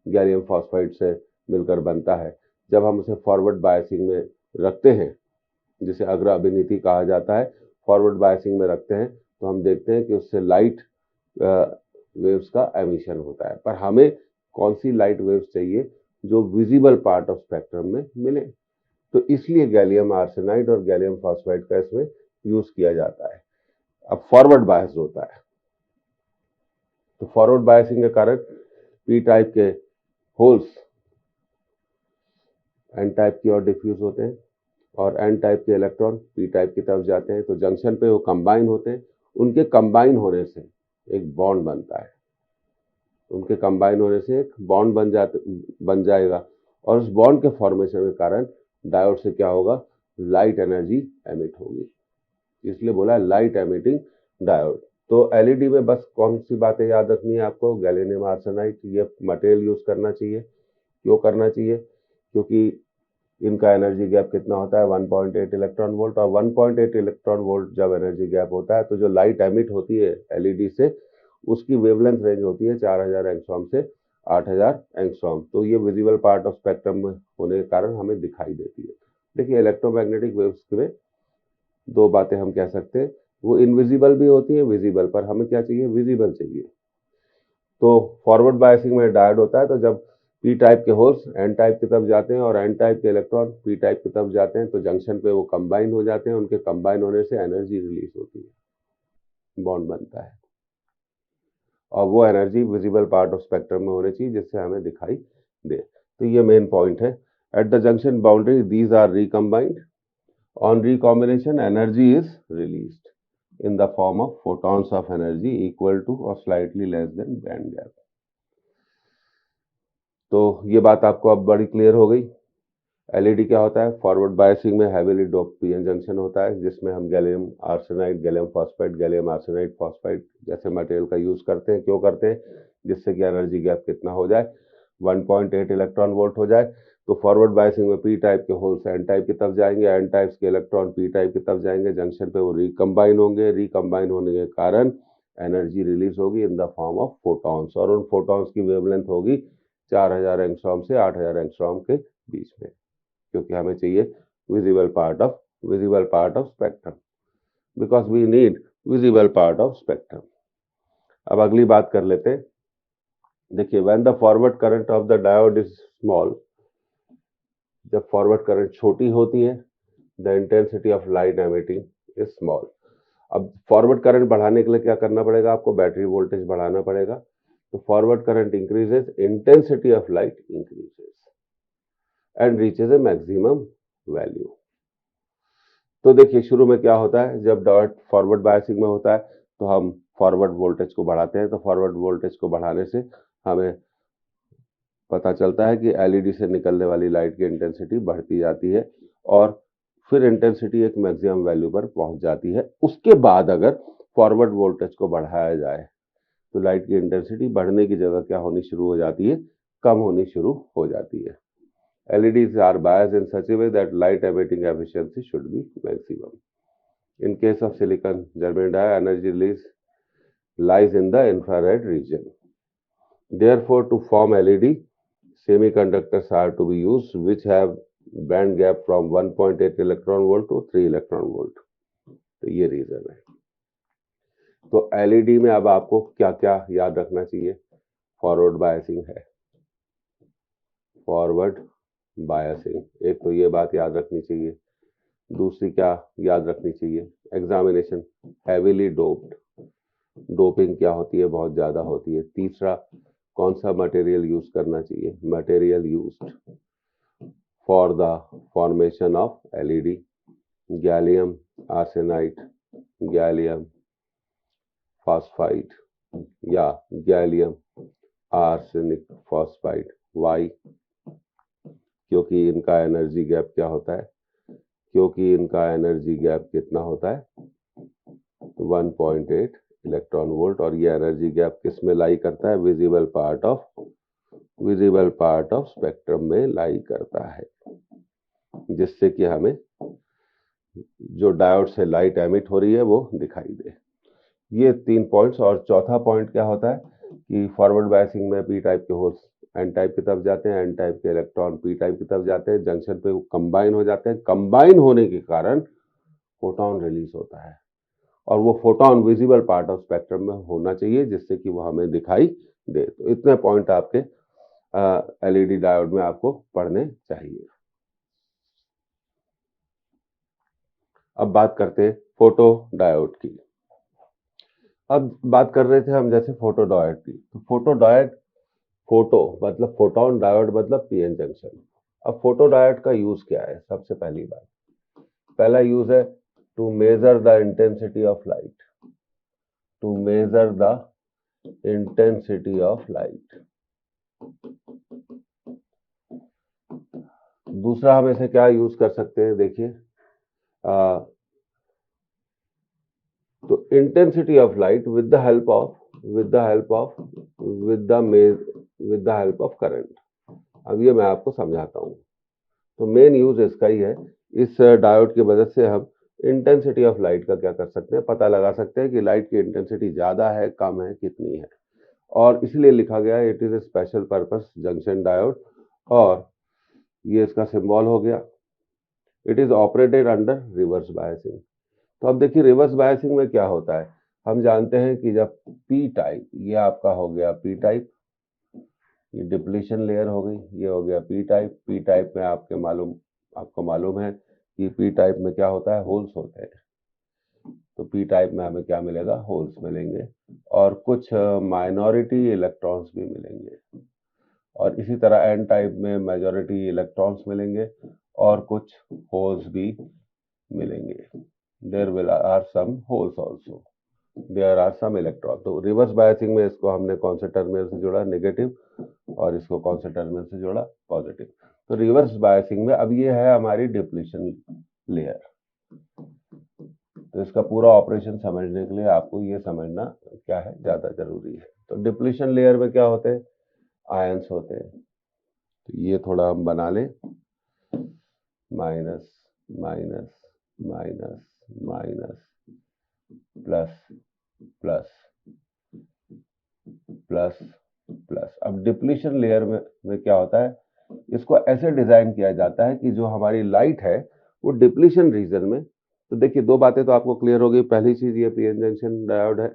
गैलियम फॉस्फाइड से मिलकर बनता है, जब हम उसे फॉरवर्ड बायसिंग में रखते हैं, जिसे अग्र अभिनीति कहा जाता है, फॉरवर्ड बायसिंग में रखते हैं, तो हम देखते हैं कि उससे लाइट वेव्स का एमिशन होता है। पर हमें कौन सी लाइट वेव्स चाहिए, जो विजिबल पार्ट ऑफ स्पेक्ट्रम में मिले। तो इसलिए गैलियम आर्सेनाइड और गैलियम फॉस्फाइड का इसमें यूज किया जाता है। अब फॉरवर्ड बायस होता है, तो फॉरवर्ड बायसिंग के कारण पी टाइप के होल्स एन टाइप की ओर डिफ्यूज होते हैं और एन टाइप के इलेक्ट्रॉन पी टाइप की तरफ जाते हैं। तो जंक्शन पे वो कंबाइन होते हैं, उनके कंबाइन होने से एक बॉन्ड बनता है, उनके कंबाइन होने से एक बॉन्ड बन जाएगा। और उस बॉन्ड के फॉर्मेशन के कारण डायोड से क्या होगा, लाइट एनर्जी एमिट होगी। इसलिए बोला लाइट एमिटिंग डायोड। तो एलईडी में बस कौन सी बातें याद रखनी है आपको, गैलियम आर्सेनाइड ये मटेरियल यूज करना चाहिए। क्यों करना चाहिए? क्योंकि इनका एनर्जी गैप कितना होता है, 1.8 इलेक्ट्रॉन वोल्ट। और 1.8 इलेक्ट्रॉन वोल्ट जब एनर्जी गैप होता है तो जो लाइट एमिट होती है एलईडी से, उसकी वेवलेंथ रेंज होती है 4000 एंगस्ट्रॉम से 8000 एंगस्ट्रॉम। तो ये विजिबल पार्ट ऑफ स्पेक्ट्रम में होने के कारण हमें दिखाई देती है। देखिए, इलेक्ट्रोमैग्नेटिक वेव्स में दो बातें हम कह सकते हैं, वो इनविजिबल भी होती है, विजिबल। पर हमें क्या चाहिए, विजिबल चाहिए। तो फॉरवर्ड बायसिंग में डायोड होता है, तो जब पी टाइप के होल्स एन टाइप की तरफ जाते हैं और एन टाइप के इलेक्ट्रॉन पी टाइप की तरफ जाते हैं, तो जंक्शन पे वो कंबाइन हो जाते हैं। उनके कंबाइन होने से एनर्जी रिलीज होती है, बॉन्ड बनता है, और वो energy visible part of spectrum में होनी चाहिए जिससे हमें दिखाई दे। तो ये मेन पॉइंट है। At the junction boundary these are recombined. On recombination, energy is released in the form of photons of energy equal to or slightly less than band gap. तो ये बात आपको अब बड़ी क्लियर हो गई। एलईडी क्या होता है, फॉरवर्ड बायसिंग में हैवीली डोप्ड पीएन जंक्शन होता है, जिसमें हम gallium arsenide, gallium phosphide, gallium arsenide phosphide जैसे मटेरियल का यूज करते हैं। क्यों करते हैं? जिससे कि एनर्जी गैप कितना हो जाए, 1.8 इलेक्ट्रॉन वोल्ट हो जाए। तो फॉरवर्ड बायसिंग में पी टाइप के होल्स एन टाइप की तरफ जाएंगे, एन टाइप्स के इलेक्ट्रॉन पी टाइप की तरफ जाएंगे, जंक्शन पे वो रिकम्बाइन होंगे। रिकम्बाइन होने के कारण एनर्जी रिलीज होगी in the form of photons, और उन फोटॉन्स की वेवलेंथ होगी 4000 एंगस्ट्रॉम से 8000 एंगस्ट्रॉम के बीच में, क्योंकि हमें चाहिए visible part of spectrum, because we need visible part of spectrum. अब अगली बात कर लेते हैं। देखिए, when the forward current of the diode is small, जब फॉरवर्ड करंट छोटी होती है, the intensity of light emitting is small. अब फॉरवर्ड करंट बढ़ाने के लिए क्या करना पड़ेगा, आपको बैटरी वोल्टेज बढ़ाना पड़ेगा। तो forward current increases, intensity of light increases and reaches A maximum value. तो देखिए, शुरू में क्या होता है, जब डायोड फॉरवर्ड बायसिंग में होता है तो हम फॉरवर्ड वोल्टेज को बढ़ाते हैं। तो फॉरवर्ड वोल्टेज को बढ़ाने से हमें पता चलता है कि एलईडी से निकलने वाली लाइट की इंटेंसिटी बढ़ती जाती है और फिर इंटेंसिटी एक मैक्सिमम वैल्यू पर पहुंच जाती है। उसके बाद अगर फॉरवर्ड वोल्टेज को बढ़ाया जाए तो लाइट की इंटेंसिटी बढ़ने की जगह क्या होनी शुरू हो जाती है, कम होनी शुरू हो जाती है। LEDs are biased in such a way that light emitting efficiency should be maximum. In case of silicon germanium die, energy release lies in the infrared region. Therefore, to form LED, semiconductors are to be used which have band gap from 1.8 electron volt to 3 electron volt. तो ये reason है। तो LED में अब आपको क्या क्या याद रखना चाहिए। फॉरवर्ड बायसिंग है, फॉरवर्ड बायसिंग, एक तो ये बात याद रखनी चाहिए। दूसरी क्या याद रखनी चाहिए, एग्जामिनेशन हैवीली डोप्ड, डोपिंग क्या होती है, बहुत ज्यादा होती है। तीसरा, कौन सा मटेरियल यूज करना चाहिए, material used for the formation of LED, gallium arsenide, gallium phosphide या गैलियम आर्सेनिक फॉस्फाइड। वाई, क्योंकि इनका एनर्जी गैप क्या होता है, क्योंकि इनका एनर्जी गैप कितना होता है, 1.8 इलेक्ट्रॉन वोल्ट। और ये एनर्जी गैप किस में लाई करता है, विजिबल पार्ट ऑफ स्पेक्ट्रम में लाई करता है, जिससे कि हमें जो डायोड से लाइट एमिट हो रही है वो दिखाई दे। ये 3 पॉइंट्स। और चौथा पॉइंट क्या होता है कि फॉरवर्ड बायसिंग में पी टाइप के होल्स एन टाइप की तरफ जाते हैं, एन टाइप के इलेक्ट्रॉन पी टाइप की तरफ जाते हैं, जंक्शन पे वो कंबाइन हो जाते हैं। कंबाइन होने के कारण फोटोन रिलीज होता है और वो photon visible part of spectrum में होना चाहिए, जिससे कि वो हमें दिखाई दे। तो इतने पॉइंट आपके LED डायोड में आपको पढ़ने चाहिए। अब बात करते हैं फोटो डायोड की। अब बात कर रहे थे हम जैसे फोटो डायोड की, तो फोटो डायोड, फोटो मतलब फोटोन, डायोड मतलब पीएन जंक्शन। अब फोटो डायोड का यूज क्या है, सबसे पहली बात, पहला यूज है to measure the intensity of light, to measure the intensity of light. दूसरा हम इसे क्या यूज कर सकते हैं, देखिए, तो intensity of light with the help of current. अब ये मैं आपको समझाता हूँ। तो मेन यूज इसका ही है, इस डायोड की मदद से हम इंटेंसिटी ऑफ लाइट का क्या कर सकते हैं, पता लगा सकते हैं कि लाइट की इंटेंसिटी ज्यादा है, कम है, कितनी है। और इसलिए लिखा गया है it is a special purpose junction diode, और ये इसका सिंबल हो गया। It is operated under reverse biasing. तो अब देखिए, रिवर्स बायसिंग में क्या होता है, हम जानते हैं कि जब पी टाइप, ये आपका हो गया पी टाइप, ये डिप्लीशन लेयर हो गई, ये हो गया पी टाइप। पी टाइप में आपको मालूम है कि पी टाइप में क्या होता है, होल्स होते हैं। तो पी टाइप में हमें क्या मिलेगा, होल्स मिलेंगे और कुछ माइनॉरिटी इलेक्ट्रॉन्स भी मिलेंगे। और इसी तरह एन टाइप में मेजॉरिटी इलेक्ट्रॉन्स मिलेंगे और कुछ होल्स भी मिलेंगे। There will are some holes also, there are some electron. तो रिवर्स बायसिंग में इसको हमने कौन से टर्मिनल से जोड़ा, नेगेटिव, और इसको कौन से टर्मिनल से जोड़ा, पॉजिटिव। तो रिवर्स बायसिंग में अब ये है हमारी डिप्लीशन लेयर। तो इसका पूरा ऑपरेशन समझने के लिए आपको ये समझना क्या है, ज्यादा जरूरी है। तो डिप्लीशन लेयर में क्या होते हैं, आयंस होते हैं। तो ये थोड़ा हम बना लें, minus minus minus minus plus plus plus plus. अब डिप्लीशन लेयर में क्या होता है, इसको ऐसे डिजाइन किया जाता है कि जो हमारी लाइट है वो डिप्लीशन रीजन में, तो देखिए दो बातें तो आपको क्लियर हो गई। पहली चीज ये पीएन जंक्शन डायोड है,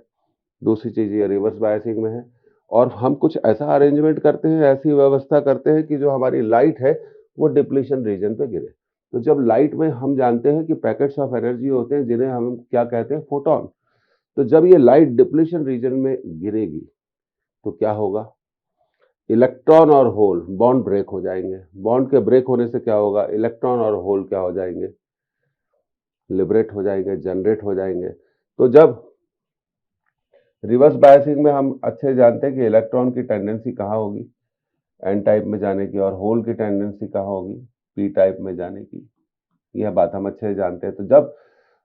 दूसरी चीज ये रिवर्स बायसिंग में है, और हम कुछ ऐसा अरेंजमेंट करते हैं, ऐसी व्यवस्था करते हैं कि जो हमारी लाइट है वो डिप्लीशन रीजन पे गिरे। तो जब लाइट में हम जानते हैं कि पैकेट्स ऑफ एनर्जी होते हैं जिन्हें हम क्या कहते हैं, फोटोन। तो जब ये लाइट डिप्लीशन रीजन में गिरेगी तो क्या होगा, इलेक्ट्रॉन और होल बॉन्ड ब्रेक हो जाएंगे। बॉन्ड के ब्रेक होने से क्या होगा, इलेक्ट्रॉन और होल क्या हो जाएंगे, लिबरेट हो जाएंगे, जनरेट हो जाएंगे। तो जब रिवर्स बायसिंग में हम अच्छे जानते हैं कि इलेक्ट्रॉन की टेंडेंसी कहाँ होगी, एन टाइप में जाने की, और होल की टेंडेंसी कहाँ होगी, पी टाइप में जाने की। यह बात हम अच्छे से जानते हैं। तो जब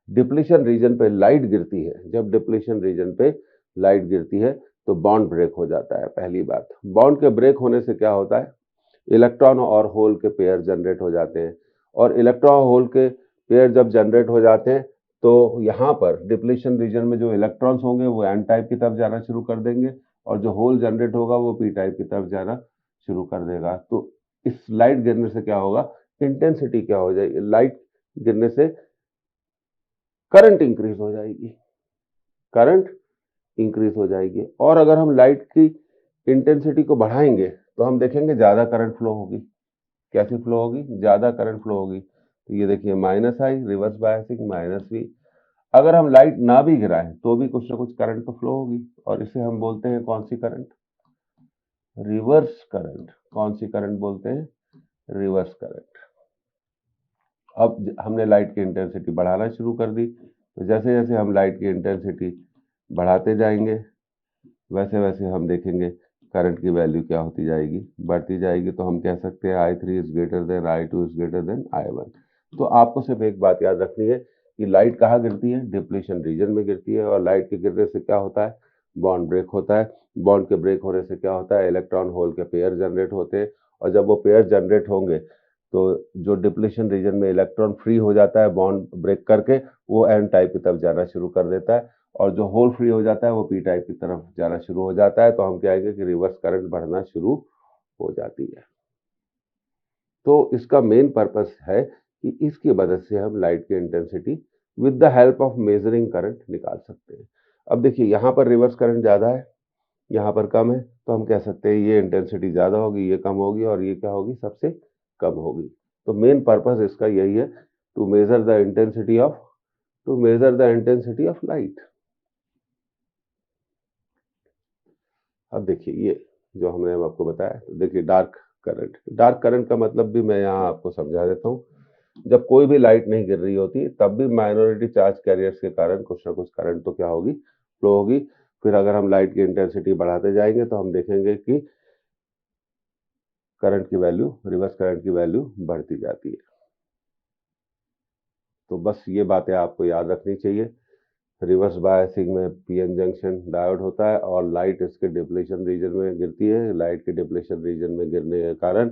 डिप्लीशन रीजन पे लाइट गिरती है, जब डिप्लीशन रीजन पे लाइट गिरती है तो बॉन्ड ब्रेक हो जाता है। पहली बात, बॉन्ड के ब्रेक होने से क्या होता है, इलेक्ट्रॉन और होल के पेयर जनरेट हो जाते हैं, और इलेक्ट्रॉन होल के पेयर जब जनरेट हो जाते हैं तो यहाँ पर डिप्लीशन रीजन में जो इलेक्ट्रॉन्स होंगे वो एन टाइप की तरफ जाना शुरू कर देंगे, और जो होल जनरेट होगा वो पी टाइप की तरफ जाना शुरू कर देगा। तो इस लाइट गिरने से क्या होगा, इंटेंसिटी क्या हो जाएगी, लाइट गिरने से करंट इंक्रीज हो जाएगी, करंट इंक्रीज हो जाएगी। और अगर हम लाइट की इंटेंसिटी को बढ़ाएंगे तो हम देखेंगे ज्यादा करंट फ्लो होगी। कैसी फ्लो होगी, ज्यादा करंट फ्लो होगी। तो ये देखिए minus I, reverse biasing, minus V. अगर हम लाइट ना भी गिराएं तो भी कुछ ना कुछ करंट तो फ्लो होगी, और इसे हम बोलते हैं कौन सी करंट, रिवर्स करंट। कौन सी करंट बोलते हैं, रिवर्स करंट। अब हमने लाइट की इंटेंसिटी बढ़ाना शुरू कर दी, तो जैसे जैसे हम लाइट की इंटेंसिटी बढ़ाते जाएंगे वैसे वैसे हम देखेंगे करंट की वैल्यू क्या होती जाएगी, बढ़ती जाएगी। तो हम कह सकते हैं I3 is greater than I2 is greater than I1। तो आपको सिर्फ एक बात याद रखनी है कि लाइट कहाँ गिरती है, डिप्लीशन रीजन में गिरती है, और लाइट के गिरने से क्या होता है, बॉन्ड ब्रेक होता है। बॉन्ड के ब्रेक होने से क्या होता है, इलेक्ट्रॉन होल के पेयर जनरेट होते हैं, और जब वो पेयर जनरेट होंगे तो जो डिप्लीशन रीजन में इलेक्ट्रॉन फ्री हो जाता है बॉन्ड ब्रेक करके, वो एन टाइप की तरफ जाना शुरू कर देता है, और जो होल फ्री हो जाता है वो पी टाइप की तरफ जाना शुरू हो जाता है। तो हम कहेंगे कि रिवर्स करंट बढ़ना शुरू हो जाती है। तो इसका मेन पर्पस है कि इसकी मदद से हम लाइट की intensity with the help of measuring current निकाल सकते हैं। अब देखिए यहाँ पर रिवर्स करंट ज्यादा है, यहाँ पर कम है, तो हम कह सकते हैं ये इंटेंसिटी ज्यादा होगी, ये कम होगी, और ये क्या होगी, सबसे कम होगी। तो मेन पर्पस इसका यही है, to measure the intensity of light. अब देखिए ये जो हमने अब आपको बताया, तो देखिए डार्क करंट का मतलब भी मैं यहाँ आपको समझा देता हूँ। जब कोई भी लाइट नहीं गिर रही होती तब भी माइनॉरिटी चार्ज कैरियर्स के कारण कुछ ना कुछ करंट तो क्या होगी, फ्लो होगी। फिर अगर हम लाइट की इंटेंसिटी बढ़ाते जाएंगे तो हम देखेंगे कि करंट की वैल्यू, रिवर्स करंट की वैल्यू बढ़ती जाती है। तो बस ये बातें आपको याद रखनी चाहिए। रिवर्स बायसिंग में पीएन जंक्शन डायोड होता है, और लाइट इसके डिप्लीशन रीजन में गिरती है। लाइट के डिप्लीशन रीजन में गिरने के कारण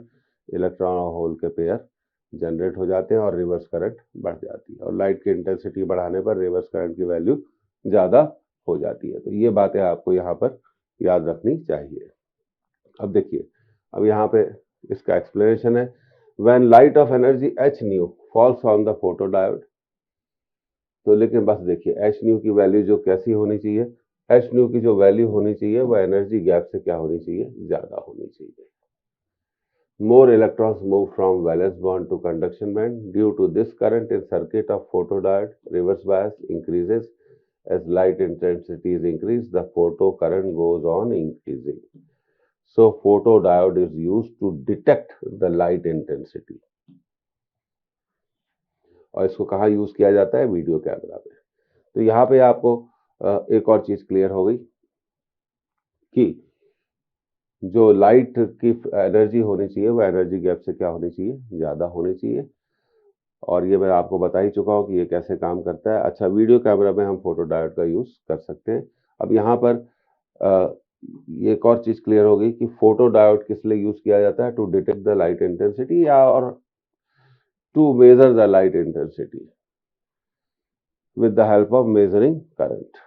इलेक्ट्रॉन और होल के पेयर जनरेट हो जाते हैं, और रिवर्स करंट बढ़ जाती है, और लाइट की इंटेंसिटी बढ़ाने पर रिवर्स करंट की वैल्यू ज़्यादा हो जाती है। तो ये बातें आपको यहाँ पर याद रखनी चाहिए। अब देखिए, अब यहाँ पे इसका एक्सप्लेनेशन है, when light of energy H new falls on the photo diode. तो लेकिन बस देखिए एच न्यू की वैल्यू जो कैसी होनी चाहिए, एच न्यू की जो वैल्यू होनी चाहिए वो एनर्जी गैप से क्या होनी चाहिए, ज्यादा होनी चाहिए। More electrons move from valence band to conduction band. Due to this, current in circuit of photodiode reverse bias increases as light intensity is increased. The photo current goes on increasing. So photodiode is used to detect the light intensity. और इसको कहाँ use किया जाता है, video camera में। तो यहाँ पे आपको एक और चीज क्लियर हो गई कि जो लाइट की एनर्जी होनी चाहिए वो एनर्जी गैप से क्या होनी चाहिए, ज्यादा होनी चाहिए। और ये मैं आपको बता ही चुका हूँ कि ये कैसे काम करता है। अच्छा, वीडियो कैमरा में हम फोटो डायोड का यूज कर सकते हैं। अब यहाँ पर ये एक और चीज क्लियर हो गई कि फोटो डायोड किस लिए यूज किया जाता है, to detect the light intensity, या और to measure the light intensity with the help of measuring current।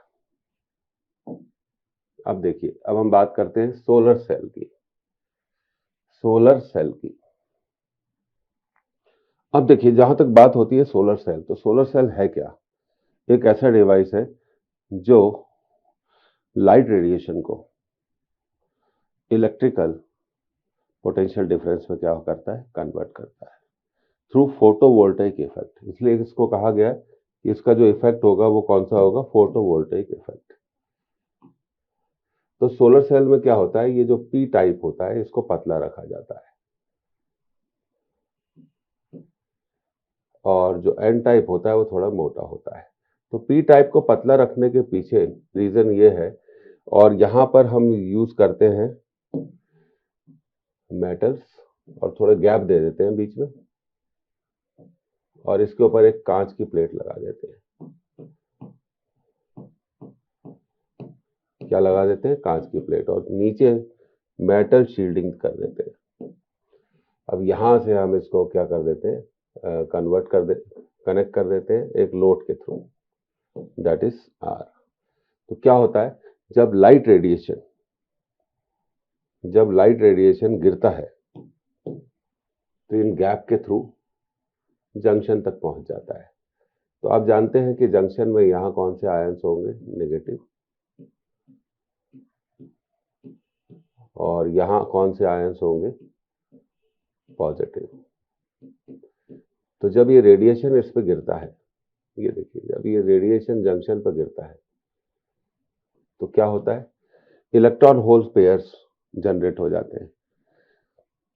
अब देखिए, अब हम बात करते हैं सोलर सेल की। सोलर सेल की, अब देखिए जहां तक बात होती है सोलर सेल, तो सोलर सेल है क्या? एक ऐसा डिवाइस है जो लाइट रेडिएशन को इलेक्ट्रिकल पोटेंशियल डिफरेंस में क्या करता है, कन्वर्ट करता है थ्रू फोटोवोल्टेइक इफेक्ट। इसलिए इसको कहा गया कि इसका जो इफेक्ट होगा वो कौन सा होगा, फोटोवोल्टेइक इफेक्ट। तो सोलर सेल में क्या होता है, ये जो पी टाइप होता है इसको पतला रखा जाता है, और जो एन टाइप होता है वो थोड़ा मोटा होता है। तो पी टाइप को पतला रखने के पीछे रीजन ये है, और यहाँ पर हम यूज करते हैं मेटल्स, और थोड़े गैप दे देते हैं बीच में, और इसके ऊपर एक कांच की प्लेट लगा देते हैं। क्या लगा देते हैं, कांच की प्लेट, और नीचे मेटल शील्डिंग कर देते हैं। अब यहां से हम इसको क्या कर देते हैं, कनेक्ट कर देते हैं एक लोड के थ्रू, दैट इज आर। तो क्या होता है, जब लाइट रेडिएशन गिरता है तो इन गैप के थ्रू जंक्शन तक पहुंच जाता है। तो आप जानते हैं कि जंक्शन में यहां कौन से आयंस होंगे, नेगेटिव, और यहां कौन से आयंस होंगे, पॉजिटिव। तो जब ये रेडिएशन इस पे गिरता है, ये देखिए जब ये रेडिएशन जंक्शन पर गिरता है तो क्या होता है, इलेक्ट्रॉन होल पेयर्स जनरेट हो जाते हैं।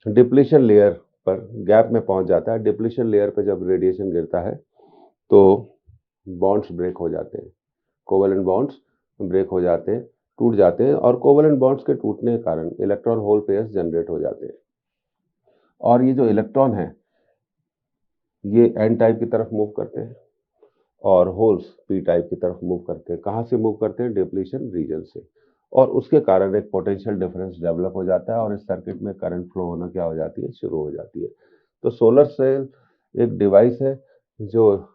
डिप्लीशन लेयर पर गैप में पहुंच जाता है। डिप्लीशन लेयर पर जब रेडिएशन गिरता है तो बॉन्ड्स ब्रेक हो जाते हैं, कोवेलेंट बॉन्ड्स ब्रेक हो जाते हैं, टूट जाते हैं, और कोवेलेंट बॉन्ड्स के टूटने के कारण इलेक्ट्रॉन होल पेयर्स जनरेट हो जाते हैं। और ये जो इलेक्ट्रॉन है ये एन टाइप की तरफ मूव करते हैं, और होल्स पी टाइप की तरफ मूव करते हैं। कहाँ से मूव करते हैं, डिप्लीशन रीजन से, और उसके कारण एक पोटेंशियल डिफरेंस डेवलप हो जाता है, और इस सर्किट में करंट फ्लो होना क्या हो जाती है, शुरू हो जाती है। तो सोलर सेल एक डिवाइस है जो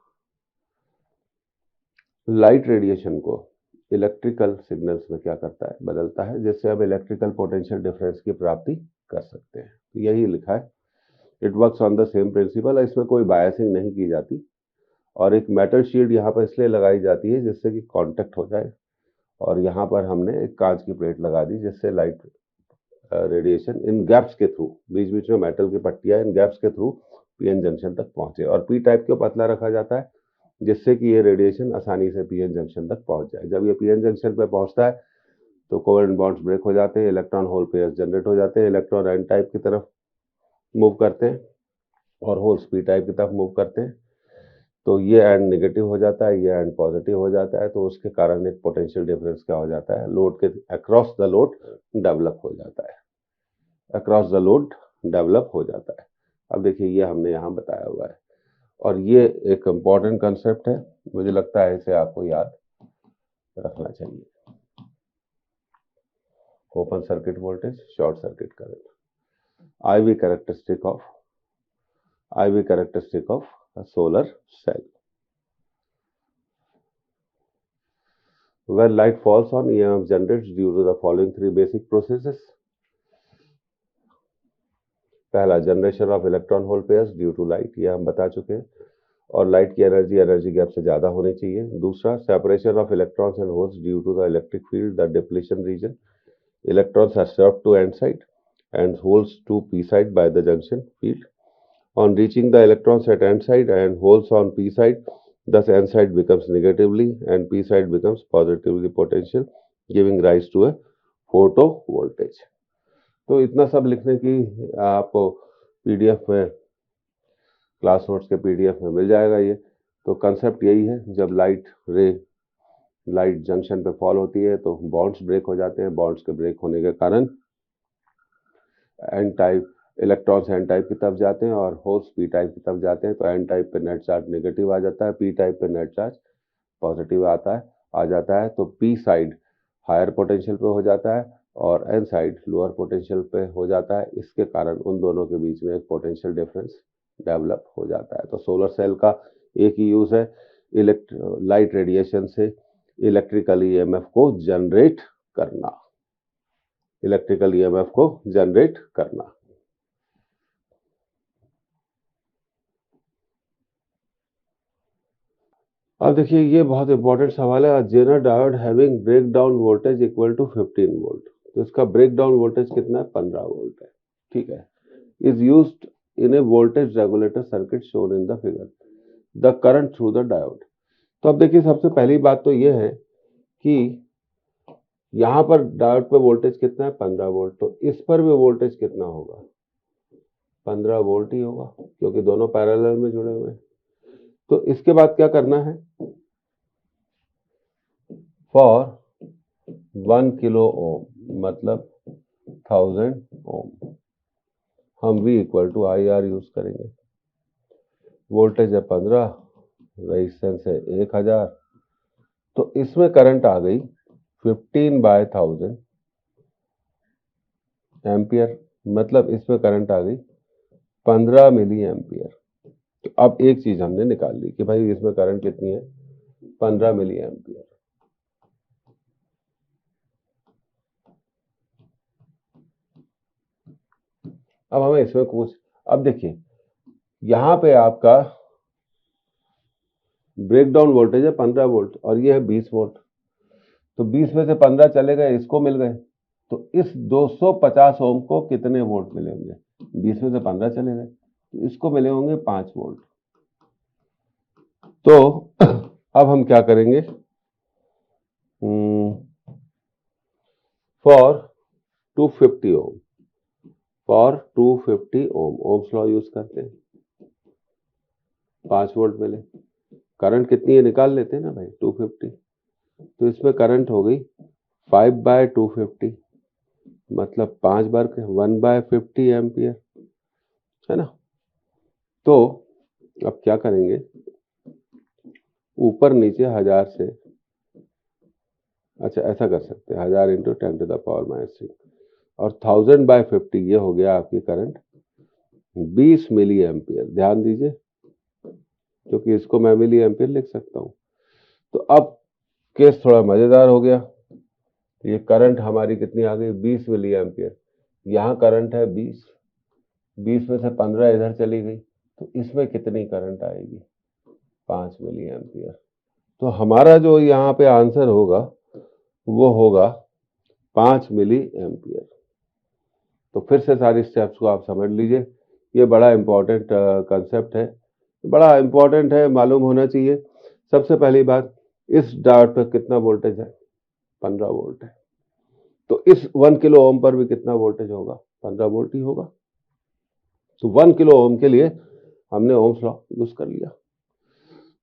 लाइट रेडिएशन को इलेक्ट्रिकल सिग्नल्स में क्या करता है, बदलता है, जिससे हम इलेक्ट्रिकल पोटेंशियल डिफरेंस की प्राप्ति कर सकते हैं। तो यही लिखा है, it works on the same principle. इसमें कोई बायसिंग नहीं की जाती, और एक मेटल शील्ड यहाँ पर इसलिए लगाई जाती है जिससे कि कांटेक्ट हो जाए, और यहाँ पर हमने एक कांच की प्लेट लगा दी जिससे लाइट रेडिएशन इन गैप्स के थ्रू, बीच बीच में मेटल की पट्टियां इन गैप्स के थ्रू पीएन जंक्शन तक पहुंचे, और पी टाइप को पतला रखा जाता है जिससे कि ये रेडिएशन आसानी से पीएन जंक्शन तक पहुंच जाए। जब ये पीएन जंक्शन पर पहुंचता है तो कोवेलेंट बॉन्ड्स ब्रेक हो जाते हैं, इलेक्ट्रॉन होल पेयर्स जनरेट हो जाते हैं, इलेक्ट्रॉन एन टाइप की तरफ मूव करते हैं और होल्स पी टाइप की तरफ मूव करते हैं। तो ये एंड नेगेटिव हो जाता है, ये एंड पॉजिटिव हो जाता है, तो उसके कारण एक पोटेंशियल डिफरेंस क्या हो जाता है, लोड के अक्रॉस द लोड डेवलप हो जाता है, अक्रॉस द लोड डेवलप हो जाता है। अब देखिए ये हमने यहाँ बताया हुआ है, और ये एक इम्पॉर्टेंट कंसेप्ट है, मुझे लगता है इसे आपको याद रखना चाहिए। Open circuit voltage, short circuit current, IV characteristic of a solar cell. When light falls on, EMF generates due to the following three basic processes. पहला, generation of electron hole pairs due to light, ये हम बता चुके हैं, और light की energy gap से ज़्यादा होनी चाहिए। दूसरा, separation of electrons and holes due to the electric field, the depletion region, electrons are served to N side and holes to P side by the junction field. On reaching the electrons at N side and holes on P side, thus N side becomes negatively and P side becomes positively potential, giving rise to a photovoltage. तो इतना सब लिखने की आपको PDF में, class notes के PDF में मिल जाएगा ये। तो कंसेप्ट यही है, जब लाइट जंक्शन पे फॉल होती है तो बॉन्ड्स ब्रेक हो जाते हैं, बॉन्ड्स के ब्रेक होने के कारण N type electrons N type की तरफ जाते हैं और होल्स पी टाइप की तरफ जाते हैं। तो एन टाइप पे नेट चार्ज नेगेटिव आ जाता है, पी टाइप पे नेट चार्ज पॉजिटिव आ जाता है। तो पी साइड हायर पोटेंशियल पे हो जाता है और एन साइड लोअर पोटेंशियल पे हो जाता है। इसके कारण उन दोनों के बीच में एक पोटेंशियल डिफरेंस डेवलप हो जाता है। तो सोलर सेल का एक ही यूज है, लाइट रेडिएशन से इलेक्ट्रिकल ईएमएफ को जनरेट करना। इलेक्ट्रिकल ईएमएफ को जनरेट करना। अब देखिए ये बहुत इंपॉर्टेंट सवाल है। Zener diode having break down voltage equal to 15 volt, तो इसका ब्रेक डाउन वोल्टेज कितना है? 15 वोल्ट है। ठीक है। Is used in A voltage regulator circuit shown in the figure, the current through the diode. तो अब देखिए सबसे पहली बात तो ये है कि यहाँ पर डायोड पे वोल्टेज कितना है? 15 वोल्ट। तो इस पर भी वोल्टेज कितना होगा? 15 वोल्ट ही होगा, क्योंकि दोनों पैरेलल में जुड़े हुए हैं। तो इसके बाद क्या करना है? फॉर 1 किलो ओम मतलब 1000 ओम, हम V equal to IR use करेंगे। वोल्टेज है 15, रेजिस्टेंस है 1000, तो इसमें करंट आ गई 15/1000 एम्पियर, मतलब इसमें करंट आ गई 15 मिली एम्पियर। तो अब एक चीज हमने निकाल ली कि भाई इसमें करंट कितनी है? 15 मिली एम्पियर। अब हमें इसमें कुछ, अब देखिए यहां पे आपका ब्रेकडाउन वोल्टेज है 15 वोल्ट और ये है 20 वोल्ट, तो 20 में से 15 चले गए, इसको मिल गए। तो इस 250 ओम को कितने वोल्ट मिले होंगे? 20 में से 15 चले गए, तो इसको मिले होंगे 5 वोल्ट। तो अब हम क्या करेंगे? For 250 ohm, for 250 ohm ohm's law use करते हैं, 5 वोल्ट मिले। करंट कितनी है निकाल लेते हैं ना भाई, 250। तो इसमें करंट हो गई 5/250, मतलब 5 बार 1/50 एम्पियर, है ना। तो अब क्या करेंगे? ऊपर नीचे 1000 से, अच्छा ऐसा कर सकते हैं 1000 इंटू 10⁻⁻6 और 1000/50, ये हो गया आपकी करंट 20 मिली एम्पियर। ध्यान दीजिए, क्योंकि इसको मैं मिली एम्पियर लिख सकता हूं। तो अब केस थोड़ा मजेदार हो गया। ये करंट हमारी कितनी आ गई? 20 मिली एम्पियर। यहाँ करंट है 20, 20 में से 15 इधर चली गई, तो इसमें कितनी करंट आएगी? 5 मिली एम्पियर। तो हमारा जो यहाँ पे आंसर होगा वो होगा 5 मिली एम्पियर। तो फिर से सारी स्टेप्स को आप समझ लीजिए, ये बड़ा इंपॉर्टेंट कंसेप्ट है, बड़ा इंपॉर्टेंट है, मालूम होना चाहिए। सबसे पहली बात, इस डायोड पर कितना वोल्टेज है? 15 वोल्ट है। तो इस 1 किलो ओम पर भी कितना वोल्टेज होगा? 15 वोल्ट ही होगा। तो 1 किलो ओम के लिए हमने ओम्स लॉ यूज कर लिया।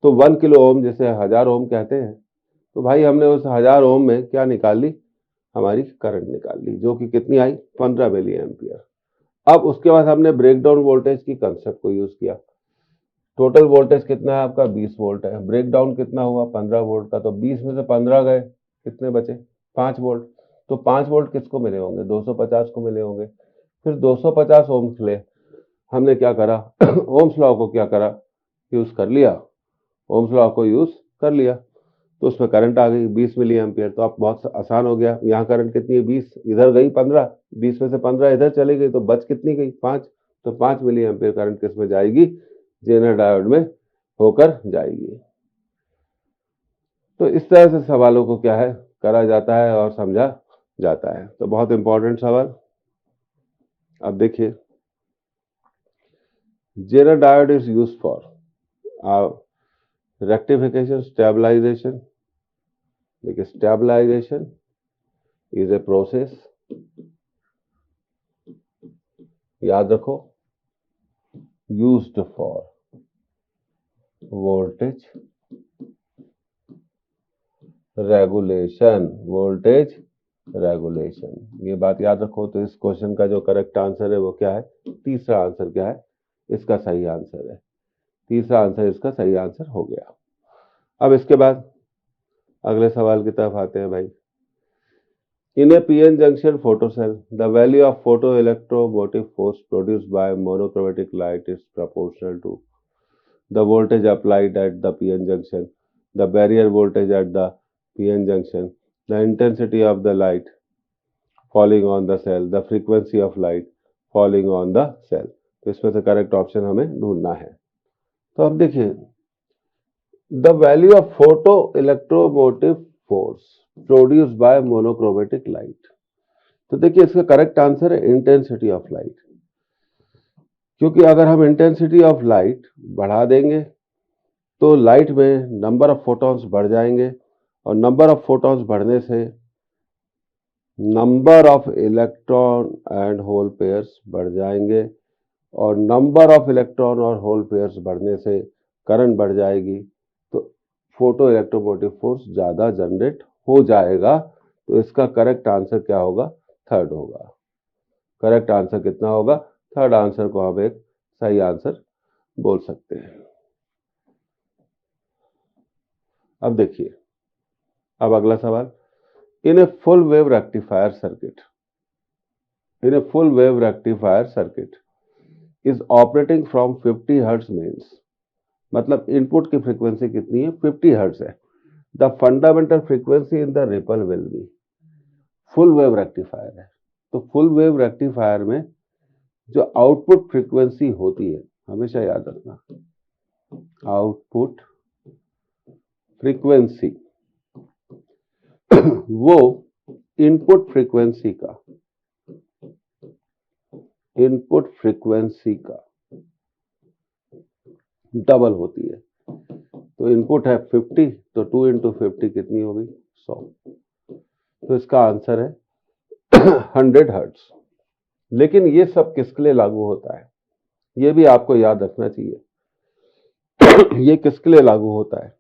तो 1 किलो ओम जैसे 1000 ओम कहते हैं, तो भाई हमने उस 1000 ओम में क्या निकाल ली? हमारी करंट निकाल ली, जो कि कितनी आई? 15 मिली एम्पियर। अब उसके बाद हमने ब्रेकडाउन वोल्टेज की कंसेप्ट को यूज किया। टोटल वोल्टेज कितना है आपका? 20 वोल्ट है। ब्रेकडाउन कितना हुआ? 15 वोल्ट का। तो 20 में से 15 गए, कितने बचे? 5 वोल्ट। तो 5 वोल्ट किसको मिले होंगे? 250 को मिले होंगे। फिर 250 ओम्स ले, हमने क्या करा? ओम्स लॉ को क्या करा? यूज कर लिया। ओम्स लॉ को यूज कर लिया, तो उसमें करंट आ गई 20 मिली एम्पियर। तो अब बहुत आसान हो गया। यहाँ करंट कितनी है? 20, इधर गई 15, 20 में से 15 इधर चली गई, तो बच कितनी गई? 5। तो 5 मिली एम्पियर करंट किस में जाएगी? जेनर डायोड में होकर जाएगी। तो इस तरह से सवालों को क्या है करा जाता है और समझा जाता है। तो बहुत इंपॉर्टेंट सवाल। अब देखिए, zener diode is used for rectification, stabilization. देखिए, स्टेबलाइजेशन इज ए प्रोसेस, याद रखो, used for voltage regulation, voltage regulation, ये बात याद रखो। तो इस क्वेश्चन का जो करेक्ट आंसर है वो क्या है? तीसरा आंसर क्या है? इसका सही आंसर है, तीसरा आंसर इसका सही आंसर हो गया। अब इसके बाद अगले सवाल की तरफ आते हैं भाई। In a PN junction photocell, the value of photoelectromotive force produced by monochromatic light is proportional to the voltage applied at the PN junction, the barrier voltage at the PN junction, the intensity of the light falling on the cell, the frequency of light falling on the cell. तो इसमें से correct option हमें ढूंढना है। तो अब देखिए, the value of photo electromotive force produced by monochromatic light. तो देखिए इसका करेक्ट आंसर है इंटेंसिटी ऑफ लाइट, क्योंकि अगर हम इंटेंसिटी ऑफ लाइट बढ़ा देंगे तो लाइट में नंबर ऑफ फोटॉन्स बढ़ जाएंगे, और नंबर ऑफ फोटॉन्स बढ़ने से number of electron and hole pairs बढ़ जाएंगे, और नंबर ऑफ इलेक्ट्रॉन और होल पेयर्स बढ़ने से करंट बढ़ जाएगी, तो फोटो इलेक्ट्रोमोटिव फोर्स ज़्यादा जनरेट हो जाएगा। तो इसका करेक्ट आंसर क्या होगा? थर्ड होगा। करेक्ट आंसर कितना होगा? थर्ड आंसर को हम एक सही आंसर बोल सकते हैं। अब देखिए, अब अगला सवाल, in a full wave rectifier circuit, in a full wave rectifier circuit is operating from 50 hertz means, मतलब इनपुट की फ्रीक्वेंसी कितनी है? 50 हर्ट्ज है। The fundamental frequency in the ripple will be, full wave rectifier है, तो full wave rectifier में जो output frequency होती है, हमेशा याद रखना, आउटपुट फ्रीक्वेंसी वो इनपुट फ्रीक्वेंसी का डबल होती है। तो इनपुट है 50, तो 2 इंटू 50 कितनी होगी? 100। तो इसका आंसर है 100 हर्ट्ज। लेकिन ये सब किसके लिए लागू होता है, ये भी आपको याद रखना चाहिए। ये किसके लिए लागू होता है?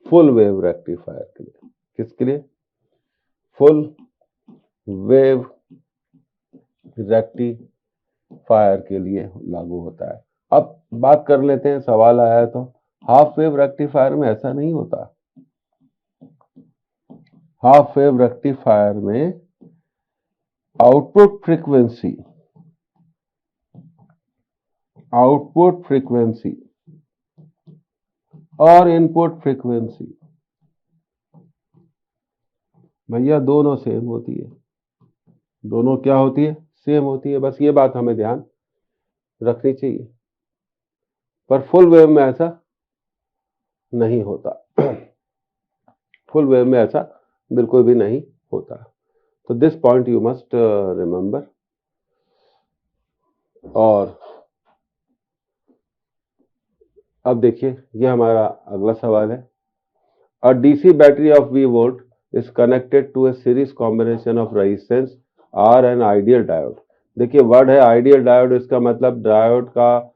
फुल वेव रेक्टिफायर के लिए। किसके लिए? फुल वेव रेक्टिफायर के लिए लागू होता है। अब बात कर लेते हैं, सवाल आया है तो हाफ वेव रेक्टिफायर में ऐसा नहीं होता। हाफ वेव रेक्टिफायर में आउटपुट फ्रीक्वेंसी और इनपुट फ्रीक्वेंसी भैया दोनों सेम होती है। दोनों क्या होती है? सेम होती है। बस ये बात हमें ध्यान रखनी चाहिए। पर फुल वेव में ऐसा नहीं होता। फुल वेव में ऐसा बिल्कुल भी नहीं होता। तो this point you must remember. और अब देखिए, ये हमारा अगला सवाल है। A DC battery of V volt is connected to a series combination of resistance R and ideal diode। देखिए वर्ड है आइडियल डायोड, इसका मतलब डायोड का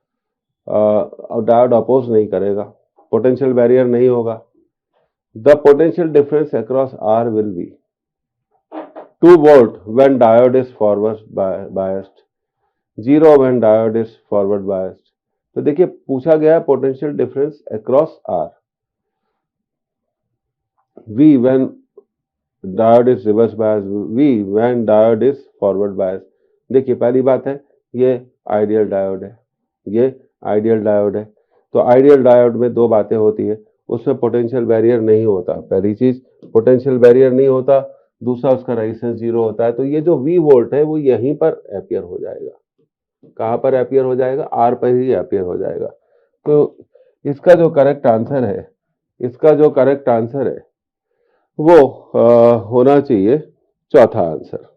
डायोड अपोज नहीं करेगा, पोटेंशियल बैरियर नहीं होगा। The potential difference across R will be 2 volt when diode is forward biased, 0 when diode is forward biased। तो देखिए पूछा गया है potential difference across R, V when diode is reverse bias, V when diode is forward bias। देखिए पहली बात है ये आइडियल डायोड है, ये आइडियल डायोड है। तो आइडियल डायोड में दो बातें होती है, उसमें पोटेंशियल बैरियर नहीं होता। पहली चीज पोटेंशियल बैरियर नहीं होता, दूसरा उसका रेजिस्टेंस 0 होता है। तो ये जो V वोल्ट है वो यहीं पर एपियर हो जाएगा। कहाँ पर एपियर हो जाएगा? R पर ही एपियर हो जाएगा। तो इसका जो करेक्ट आंसर है, इसका जो करेक्ट आंसर है वो होना चाहिए चौथा answer,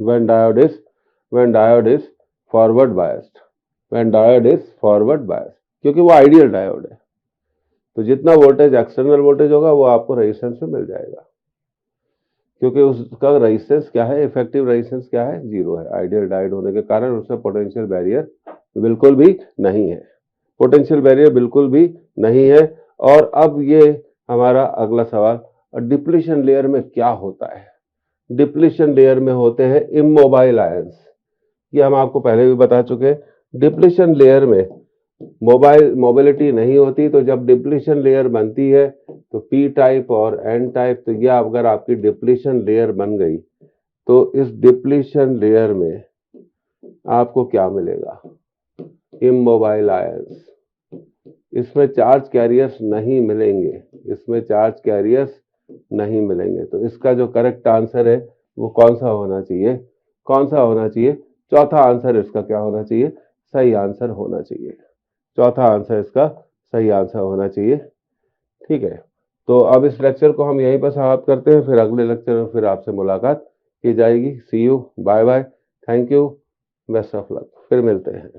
when diode is forward biased, when diode is forward biased, क्योंकि वो आइडियल डायोड है। तो जितना वोल्टेज एक्सटर्नल वोल्टेज होगा वो आपको रेजिस्टेंस में मिल जाएगा, क्योंकि उसका रेजिस्टेंस क्या है? इफेक्टिव रेजिस्टेंस क्या है? 0 है। आइडियल डायोड होने के कारण उसमें पोटेंशियल बैरियर बिल्कुल भी नहीं है, पोटेंशियल बैरियर बिल्कुल भी नहीं है। और अब ये हमारा अगला सवाल, डिप्लीशन लेयर में क्या होता है? डिप्लीशन लेयर में होते हैं इमोबाइल आयंस। ये हम आपको पहले भी बता चुके हैं। डिप्लीशन लेयर में मोबिलिटी नहीं होती। तो जब डिप्लीशन लेयर बनती है तो पी टाइप और एन टाइप, तो यह अगर आपकी डिप्लीशन लेयर बन गई तो इस डिप्लीशन लेयर में आपको क्या मिलेगा? Immobile ions. इसमें चार्ज कैरियर्स नहीं मिलेंगे, इसमें चार्ज कैरियर्स नहीं मिलेंगे। तो इसका जो करेक्ट आंसर है वो कौन सा होना चाहिए? कौन सा होना चाहिए? चौथा आंसर इसका क्या होना चाहिए? सही आंसर होना चाहिए। चौथा आंसर इसका सही आंसर होना चाहिए। ठीक है, तो अब इस लेक्चर को हम यहीं पर समाप्त करते हैं, फिर अगले लेक्चर में फिर आपसे मुलाकात की जाएगी। See you, bye bye, thank you, best of luck, फिर मिलते हैं।